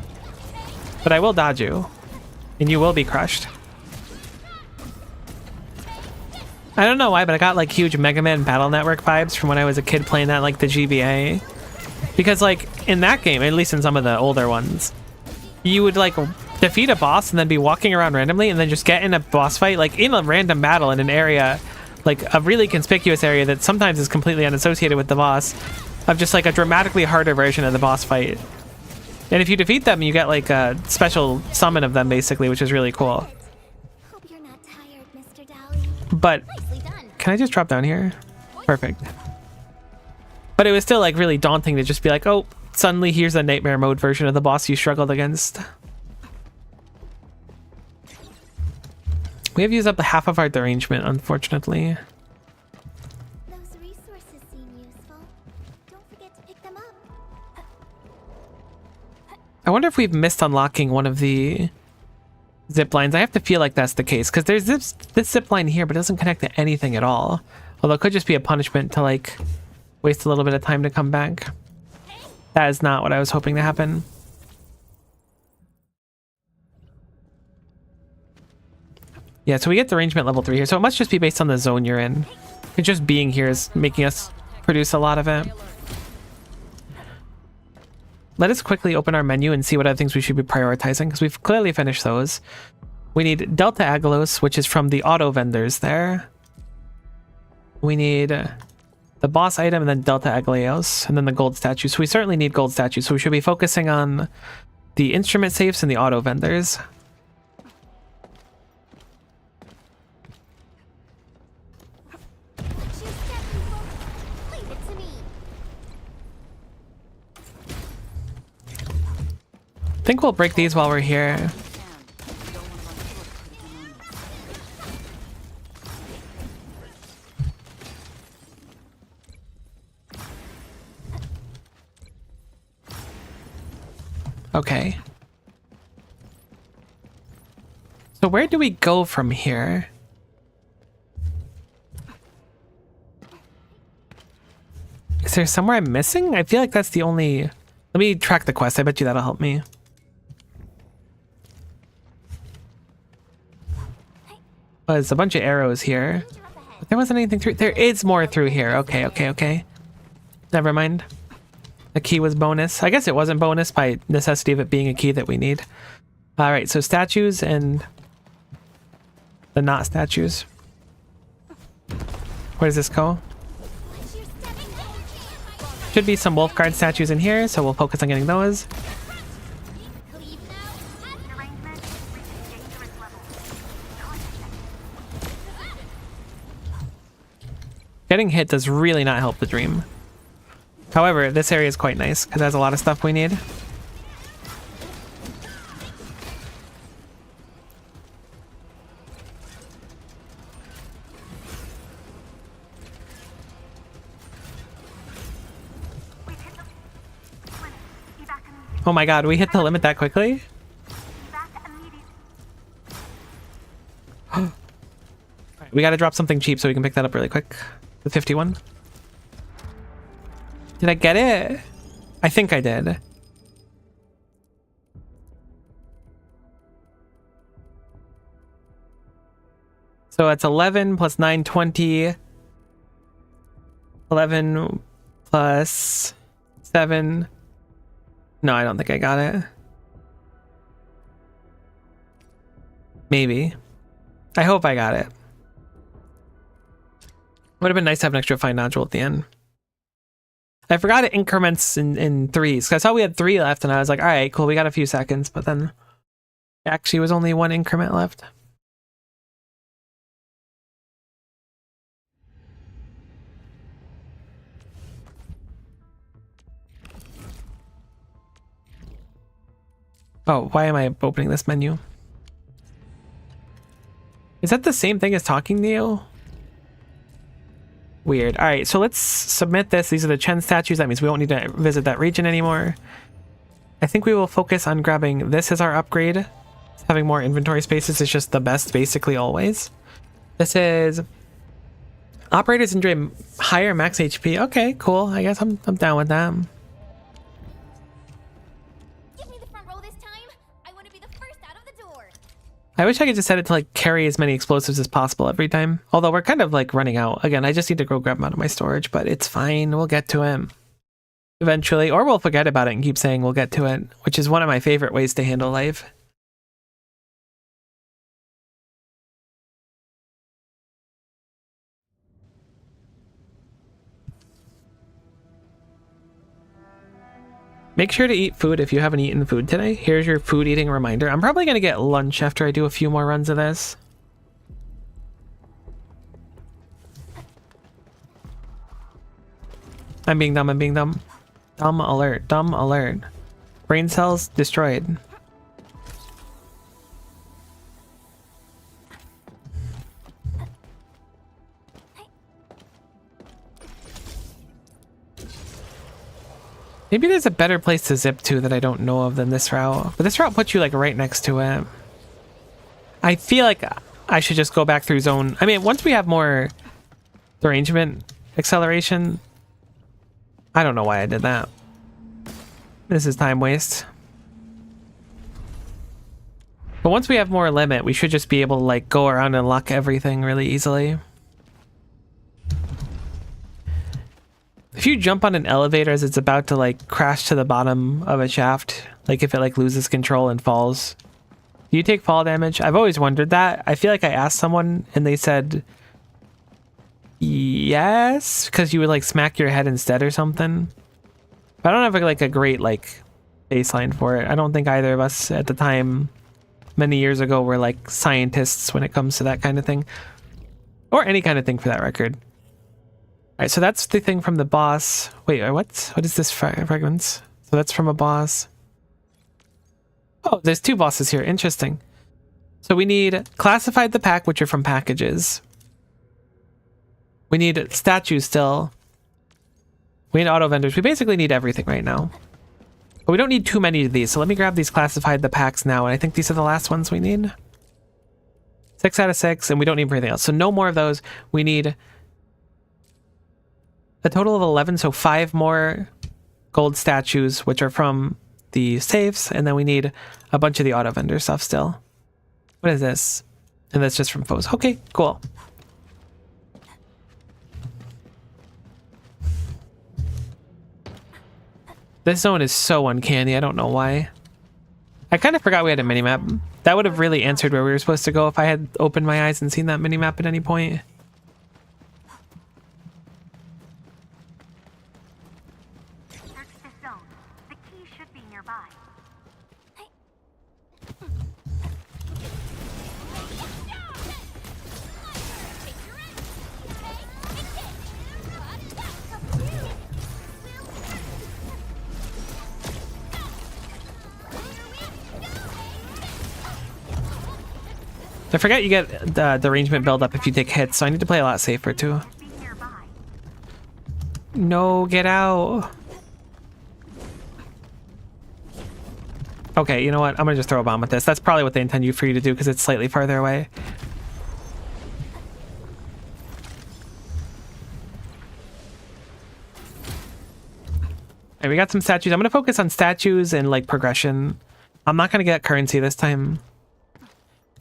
But I will dodge you. And you will be crushed. I don't know why, but I got like huge Mega Man Battle Network vibes from when I was a kid playing that like the GBA. Because like in that game, at least in some of the older ones, you would like defeat a boss and then be walking around randomly and then just get in a boss fight like in a random battle in an area, like a really conspicuous area that sometimes is completely unassociated with the boss, of just like a dramatically harder version of the boss fight. And if you defeat them, you get like a special summon of them basically, which is really cool. Hope you're not tired, Mr. Dowling. But Nicely done. can I just drop down here? Perfect. But it was still like really daunting to just be like, oh, suddenly here's a nightmare mode version of the boss you struggled against. We have used up half of our derangement, unfortunately. Those resources seem useful. Don't forget to pick them up. I wonder if we've missed unlocking one of the zip lines. I have to feel like that's the case because there's this zip line here, but it doesn't connect to anything at all. Although it could just be a punishment to like waste a little bit of time to come back. That is not what I was hoping to happen. Yeah, so we get derangement level 3 here, so it must just be based on the zone you're in. And just being here is making us produce a lot of it. Let us quickly open our menu and see what other things we should be prioritizing, because we've clearly finished those. We need Delta Agalos, which is from the auto vendors there. We need the boss item and then Delta Agaleos, and then the gold statue. So we certainly need gold statues, so we should be focusing on the instrument safes and the auto vendors. Watch your step, people. Leave it to me. I think we'll break these while we're here. Okay. So where do we go from here? Is there somewhere I'm missing? I feel like that's the only... Let me track the quest. I bet you that'll help me. Oh, there's a bunch of arrows here. But there wasn't anything through... There is more through here. Okay, okay, okay. Never mind. The key was bonus. I guess it wasn't bonus by necessity of it being a key that we need. Alright, so statues and the not statues. Where does this go? Watch your step. Should be some wolf guard statues in here, so we'll focus on getting those. Cleave now. Derangement reaching dangerous levels. Getting hit does really not help the dream. However, this area is quite nice because it has a lot of stuff we need. We've hit the limit. Evac immediate. Oh my god, we hit the limit that quickly? We got to drop something cheap so we can pick that up really quick. The 51. Did I get it? I think I did. So it's 11 plus 9, 20. 11 plus 7. No, I don't think I got it. Maybe. I hope I got it. Would have been nice to have an extra fine nodule at the end. I forgot it increments in threes. Cause I saw we had 3 left and I was like, all right, cool. We got a few seconds, but then it actually was only 1 increment left. Oh, why am I opening this menu? Is that the same thing as talking to you? Weird. All right, so let's submit this. These are the Chen statues. That means we won't need to visit that region anymore. I think we will focus on grabbing this as our upgrade. Having more inventory spaces is just the best, basically always. This is operators enjoy higher max HP. Okay, cool. I guess I'm down with that. Give me the front row this time. I want to be the first out of the door. I wish I could just set it to like carry as many explosives as possible every time. Although we're kind of like running out. Again, I just need to go grab them out of my storage, but it's fine. We'll get to him eventually, or we'll forget about it and keep saying we'll get to it, which is one of my favorite ways to handle life. Make sure to eat food if you haven't eaten food today. Here's your food eating reminder. I'm probably going to get lunch after I do a few more runs of this. I'm being dumb, I'm being dumb. Dumb alert, dumb alert. Brain cells destroyed. Maybe there's a better place to zip to that I don't know of than this route. But this route puts you like right next to it. I feel like I should just go back through zone. I mean, once we have more derangement acceleration. I don't know why I did that. This is time waste. But once we have more limit, we should just be able to like go around and lock everything really easily. If you jump on an elevator as it's about to like crash to the bottom of a shaft, like if it like loses control and falls, do you take fall damage? I've always wondered that. I feel like I asked someone and they said yes, because you would like smack your head instead or something. But I don't have like a great like baseline for it. I don't think either of us at the time many years ago were like scientists when it comes to that kind of thing, or any kind of thing for that record. All right, so that's the thing from the boss. Wait, what is this fragments? So that's from a boss. Oh, there's 2 bosses here. Interesting. So we need classified the pack, which are from packages. We need statues still. We need auto vendors. We basically need everything right now. But we don't need too many of these. So let me grab these classified the packs now. And I think these are the last ones we need. 6 out of 6, and we don't need anything else. So no more of those. We need a total of 11, so 5 more gold statues, which are from the safes, and then we need a bunch of the auto vendor stuff still. What is this? And that's just from foes. Okay, cool. This zone is so uncanny, I don't know why. I kind of forgot we had a minimap. That would have really answered where we were supposed to go if I had opened my eyes and seen that minimap at any point. I forget you get the derangement build up if you take hits, so I need to play a lot safer too. No, get out. Okay, you know what? I'm gonna just throw a bomb at this. That's probably what they intend for you to do because it's slightly farther away. Alright, we got some statues. I'm gonna focus on statues and like progression. I'm not gonna get currency this time.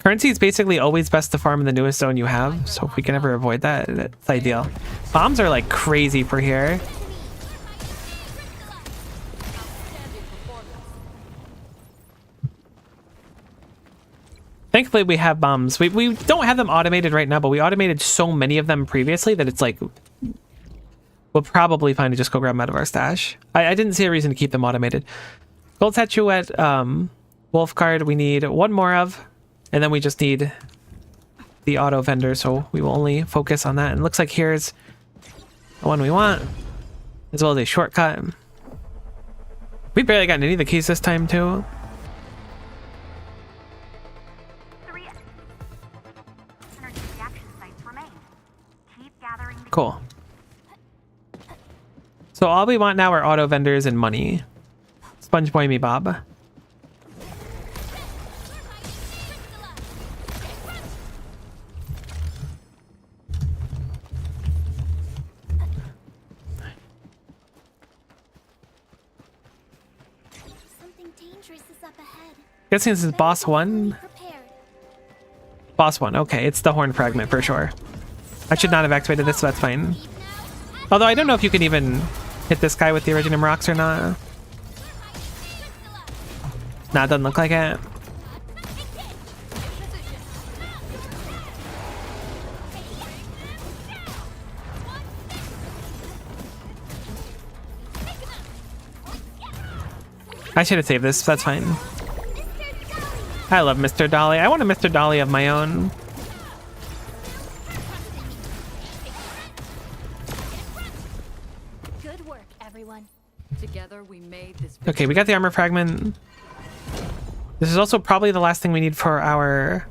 Currency is basically always best to farm in the newest zone you have, so if we can ever avoid that, it's ideal. Bombs are like crazy for here. Thankfully we have bombs. We don't have them automated right now, but we automated so many of them previously that it's like we'll probably find to just go grab them out of our stash. I didn't see a reason to keep them automated. Gold statuette, wolf card we need one more of, and then we just need the auto vendor, so we will only focus on that. And it looks like here's the one we want, as well as a shortcut. We barely gotten any of the keys this time too. 3 energy reaction sites remain. Keep gathering the Cool. So all we want now are auto vendors and money. Sponge boy me Bob. Something dangerous is up ahead. Guessing this is boss Better be one. prepared. Boss one. Okay, it's the horn fragment for sure. I should not have activated this, so that's fine. Although I don't know if you can even hit this guy with the Originum rocks or not. Nah, it doesn't look like it. I should have saved this. That's fine. I love Mr. Dolly. I want a Mr. Dolly of my own. Good work, everyone. Together we made this. Okay, we got the armor fragment. This is also probably the last thing we need for our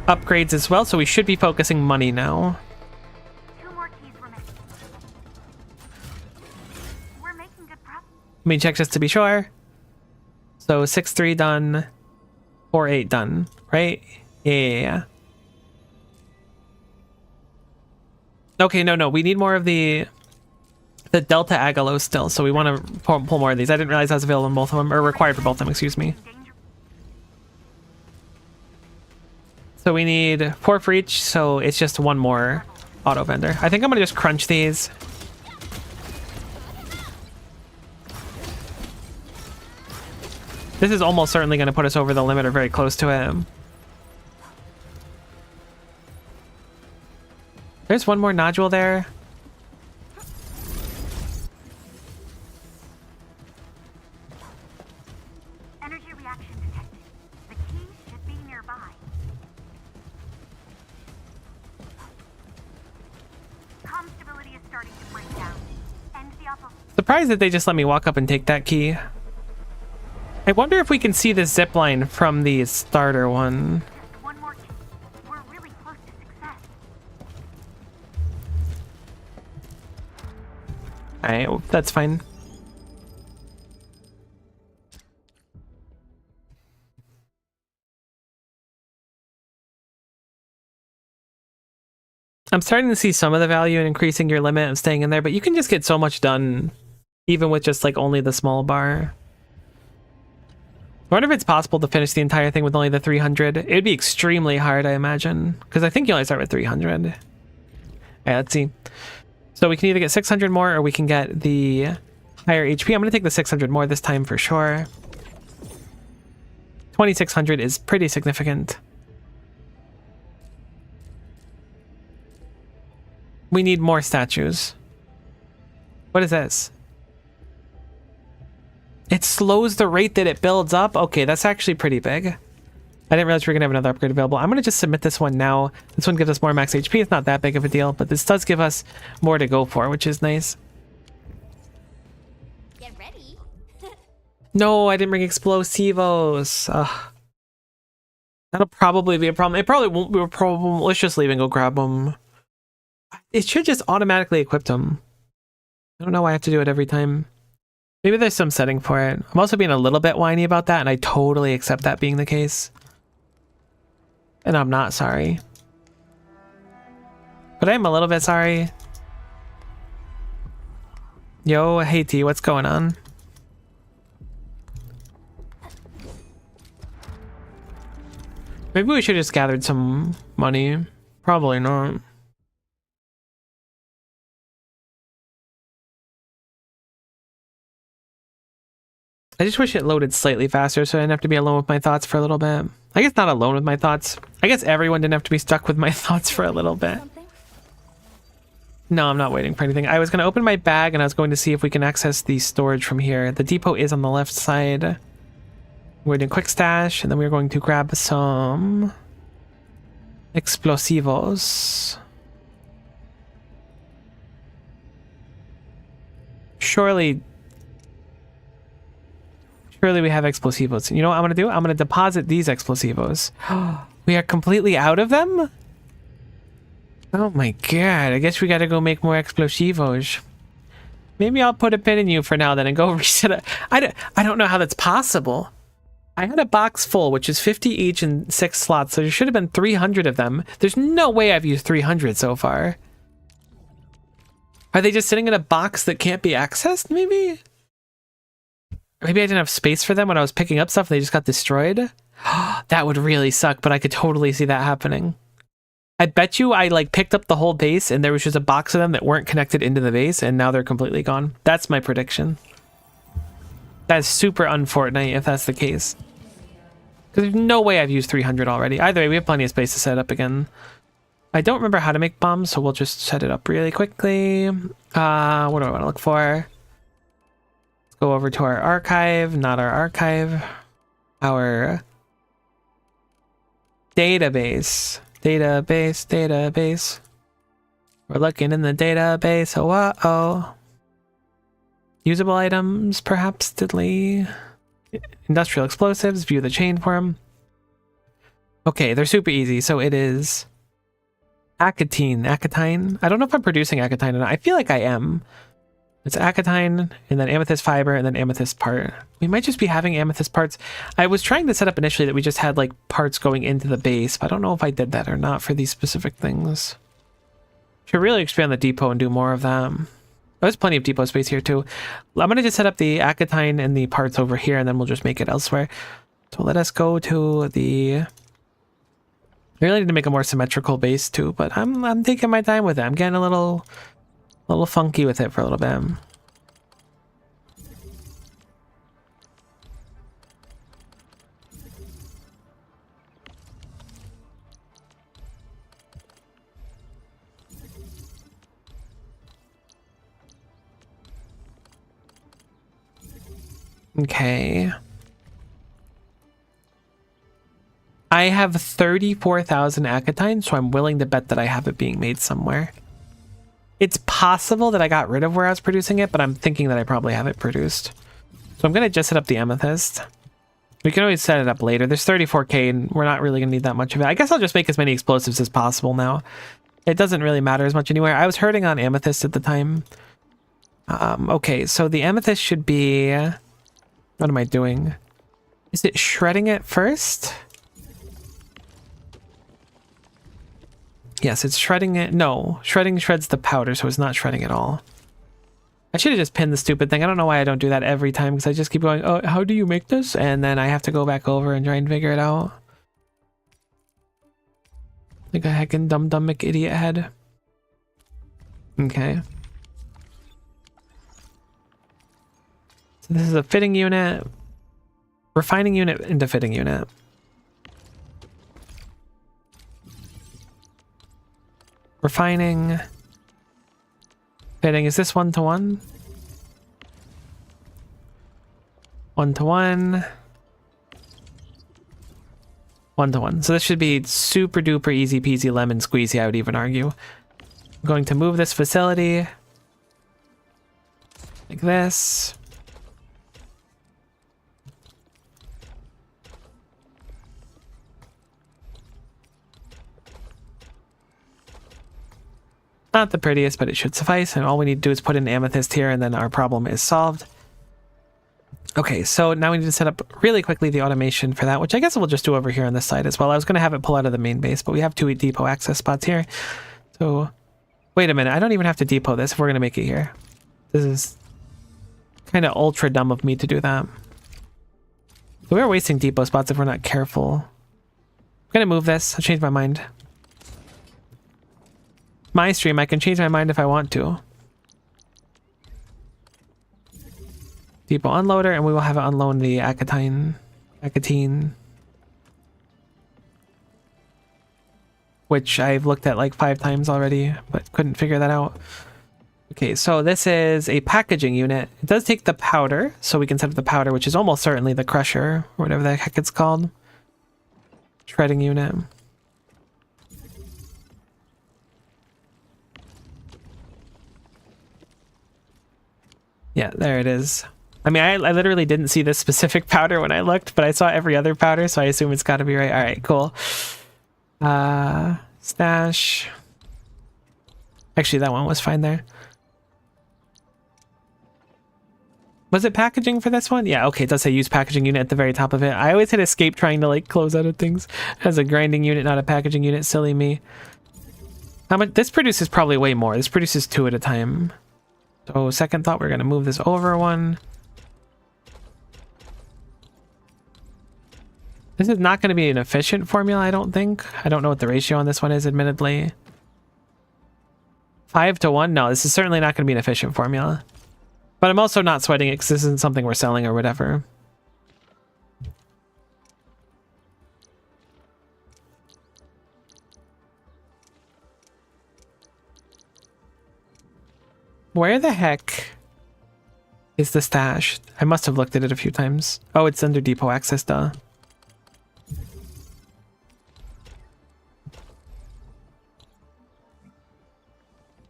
upgrades as well, so we should be focusing money now. 2 more keys remain. We're making good progress. Let me check just to be sure. So 6-3 done, 4-8 done, right? Yeah. Okay, no, we need more of the Delta Agalo still, so we want to pull more of these. I didn't realize that was available in both of them, or required for both of them, excuse me. Danger. So we need 4 for each, so it's just one more auto vendor. I think I'm gonna just crunch these. This is almost certainly gonna put us over the limit or very close to it. There's one more nodule there. Energy reaction detected. The key should be nearby. Comm stability is starting to break down. End the operation. Surprised that they just let me walk up and take that key. I wonder if we can see the zip line from the starter one. Just one more key. We're really close to success. Alright, that's fine. I'm starting to see some of the value in increasing your limit of staying in there, but you can just get so much done even with just like only the small bar. I wonder if it's possible to finish the entire thing with only the 300. It would be extremely hard, I imagine, because I think you only start with 300. Alright, let's see. So we can either get 600 more or we can get the higher HP. I'm going to take the 600 more this time for sure. 2600 is pretty significant. We need more statues. What is this? It slows the rate that it builds up? Okay, that's actually pretty big. I didn't realize we were going to have another upgrade available. I'm going to just submit this one now. This one gives us more max HP. It's not that big of a deal, but this does give us more to go for, which is nice. Get ready. No, I didn't bring explosivos. Ugh. That'll probably be a problem. It probably won't be a problem. Let's just leave and go grab them. It should just automatically equip them. I don't know why I have to do it every time. Maybe there's some setting for it. I'm also being a little bit whiny about that, and I totally accept that being the case. And I'm not sorry. But I am a little bit sorry. Yo, hey T, what's going on? Maybe we should have just gathered some money. Probably not. I just wish it loaded slightly faster so I didn't have to be alone with my thoughts for a little bit. I guess not alone with my thoughts. I guess everyone didn't have to be stuck with my thoughts for a little bit. No, I'm not waiting for anything. I was going to open my bag and I was going to see if we can access the storage from here. The depot is on the left side. We're doing quick stash and then we're going to grab some explosivos. Surely we have explosivos. You know what I'm going to do? I'm going to deposit these explosivos. We are completely out of them? Oh my god, I guess we gotta go make more explosivos. Maybe I'll put a pin in you for now then and go reset it. I don't know how that's possible. I had a box full, which is 50 each and 6 slots, so there should have been 300 of them. There's no way I've used 300 so far. Are they just sitting in a box that can't be accessed, maybe? Maybe I didn't have space for them when I was picking up stuff and they just got destroyed? That would really suck, but I could totally see that happening. I bet you I like picked up the whole base and there was just a box of them that weren't connected into the base and now they're completely gone. That's my prediction. That's super un-Fortnite if that's the case. Because there's no way I've used 300 already. Either way, we have plenty of space to set up again. I don't remember how to make bombs, so we'll just set it up really quickly. What do I want to look for? Let's go over to our archive, not our archive. Our database. Database. We're looking in the database. Oh, uh-oh. Usable items, perhaps, diddly. Industrial explosives, view the chain for them. Okay, they're super easy. So it is acatine. I don't know if I'm producing acatine or not. I feel like I am. It's acatine, and then amethyst fiber, and then amethyst part. We might just be having amethyst parts. I was trying to set up initially that we just had like parts going into the base, but I don't know if I did that or not for these specific things. Should really expand the depot and do more of that. There's plenty of depot space here too. I'm gonna just set up the acatine and the parts over here, and then we'll just make it elsewhere. So let us go to the... I really need to make a more symmetrical base too, but I'm taking my time with it. I'm getting a little funky with it for a little bit. Okay. I have 34,000 acatine, so I'm willing to bet that I have it being made somewhere. It's possible that I got rid of where I was producing it, but I'm thinking that I probably have it produced. So I'm going to just set up the amethyst. We can always set it up later. There's 34k and we're not really going to need that much of it. I guess I'll just make as many explosives as possible now. It doesn't really matter as much anywhere. I was hurting on amethyst at the time. Okay, so the amethyst should be... What am I doing? Is it shredding it first? Yes, it's shredding it. No, shredding shreds the powder, so it's not shredding at all. I should have just pinned the stupid thing. I don't know why I don't do that every time, because I just keep going, oh, how do you make this? And then I have to go back over and try and figure it out. Like a heckin' dumb McIdiot head. Okay. So this is a fitting unit. Refining unit into fitting unit. Refining. Fitting. Is this 1-to-1? 1-to-1. 1-to-1. So this should be super duper easy peasy lemon squeezy, I would even argue. I'm going to move this facility like this. Not the prettiest, but it should suffice. And all we need to do is put in amethyst here, and then our problem is solved. Okay, so now we need to set up really quickly the automation for that, which I guess we'll just do over here on this side as well. I was going to have it pull out of the main base, but we have 2 depot access spots here. So, wait a minute. I don't even have to depot this if we're going to make it here. This is Kind of ultra dumb of me to do that. We are wasting depot spots if we're not careful. I'm gonna move this. I'll change my mind. My stream, I can change my mind if I want to. Depot unloader, and we will have it unload the Acatine. Which I've looked at like 5 times already, but couldn't figure that out. Okay, so this is a packaging unit. It does take the powder, so we can set up the powder, which is almost certainly the crusher, or whatever the heck it's called. Shredding unit. Yeah, there it is. I mean, I literally didn't see this specific powder when I looked, but I saw every other powder, so I assume it's got to be right. All right, cool. Stash. Actually, that one was fine there. Was it packaging for this one? Yeah, okay, it does say use packaging unit at the very top of it. I always hit escape trying to like close out of things. As a grinding unit, not a packaging unit. Silly me. How much? This produces probably way more. This produces 2 at a time. So second thought, we're gonna move this over one. This is not going to be an efficient formula, I don't think. I don't know what the ratio on this one is, admittedly. 5 to 1? No, this is certainly not going to be an efficient formula. But I'm also not sweating it because this isn't something we're selling or whatever. Where the heck is the stash? I must have looked at it a few times. Oh, it's under depot access, duh.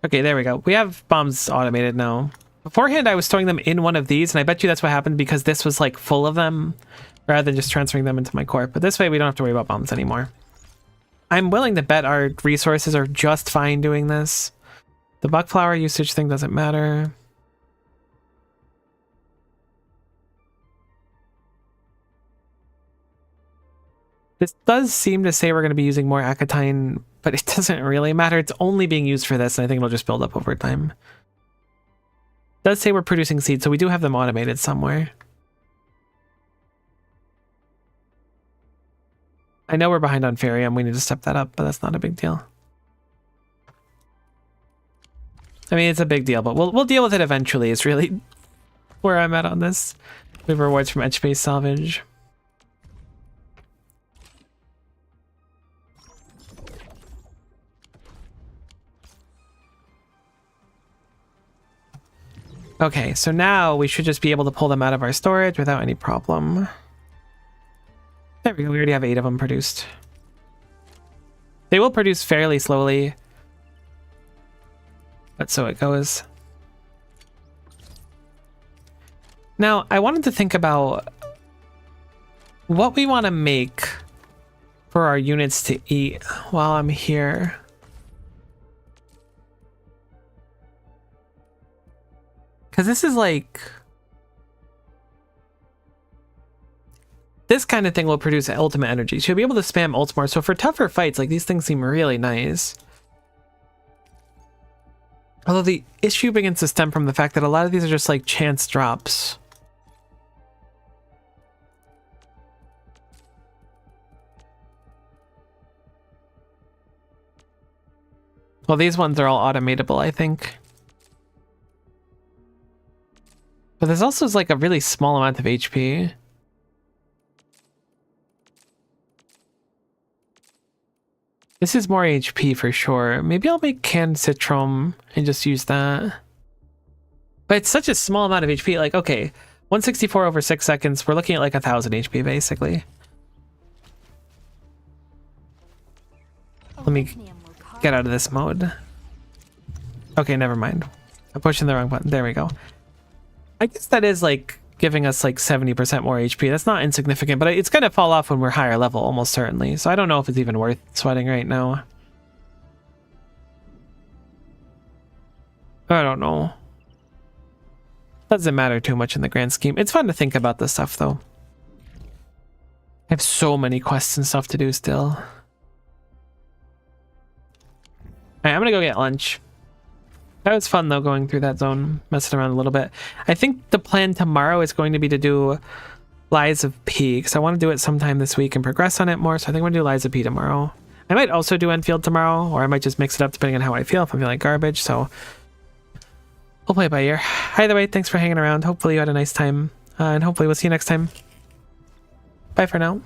Okay, there we go. We have bombs automated now. Beforehand, I was storing them in one of these, and I bet you that's what happened because this was like full of them rather than just transferring them into my corp. But this way, we don't have to worry about bombs anymore. I'm willing to bet our resources are just fine doing this. The buck flower usage thing doesn't matter. This does seem to say we're going to be using more Acatine, but it doesn't really matter. It's only being used for this, and I think it'll just build up over time. It does say we're producing seeds, so we do have them automated somewhere. I know we're behind on Ferium. We need to step that up, but that's not a big deal. I mean, it's a big deal, but we'll deal with it eventually. It's really where I'm at on this. We have rewards from edge-based salvage. Okay, so now we should just be able to pull them out of our storage without any problem. There we go, we already have 8 of them produced. They will produce fairly slowly, but so it goes. Now, I wanted to think about what we want to make for our units to eat while I'm here. Because this is like... this kind of thing will produce ultimate energy. So you'll be able to spam ults more. So for tougher fights, like these things seem really nice. Although the issue begins to stem from the fact that a lot of these are just like chance drops. Well, these ones are all automatable, I think. But there's also like a really small amount of HP. This is more HP for sure. Maybe I'll make canned citron and just use that. But it's such a small amount of HP. Like, okay, 164 over 6 seconds. We're looking at like 1,000 HP basically. Let me get out of this mode. Okay, never mind. I'm pushing the wrong button. There we go. I guess that is like giving us like 70% more HP. That's not insignificant, but it's going to fall off when we're higher level, almost certainly. So I don't know if it's even worth sweating right now. I don't know. Doesn't matter too much in the grand scheme. It's fun to think about this stuff though. I have so many quests and stuff to do still. Alright, I'm gonna go get lunch. That was fun though, going through that zone, messing around a little bit. I think the plan tomorrow is going to be to do Lies of P, because I want to do it sometime this week and progress on it more. So I think I'm going to do Lies of P tomorrow. I might also do Enfield tomorrow, or I might just mix it up depending on how I feel, if I'm feeling garbage. So we'll play it by ear. Either way, thanks for hanging around. Hopefully you had a nice time, and hopefully we'll see you next time. Bye for now.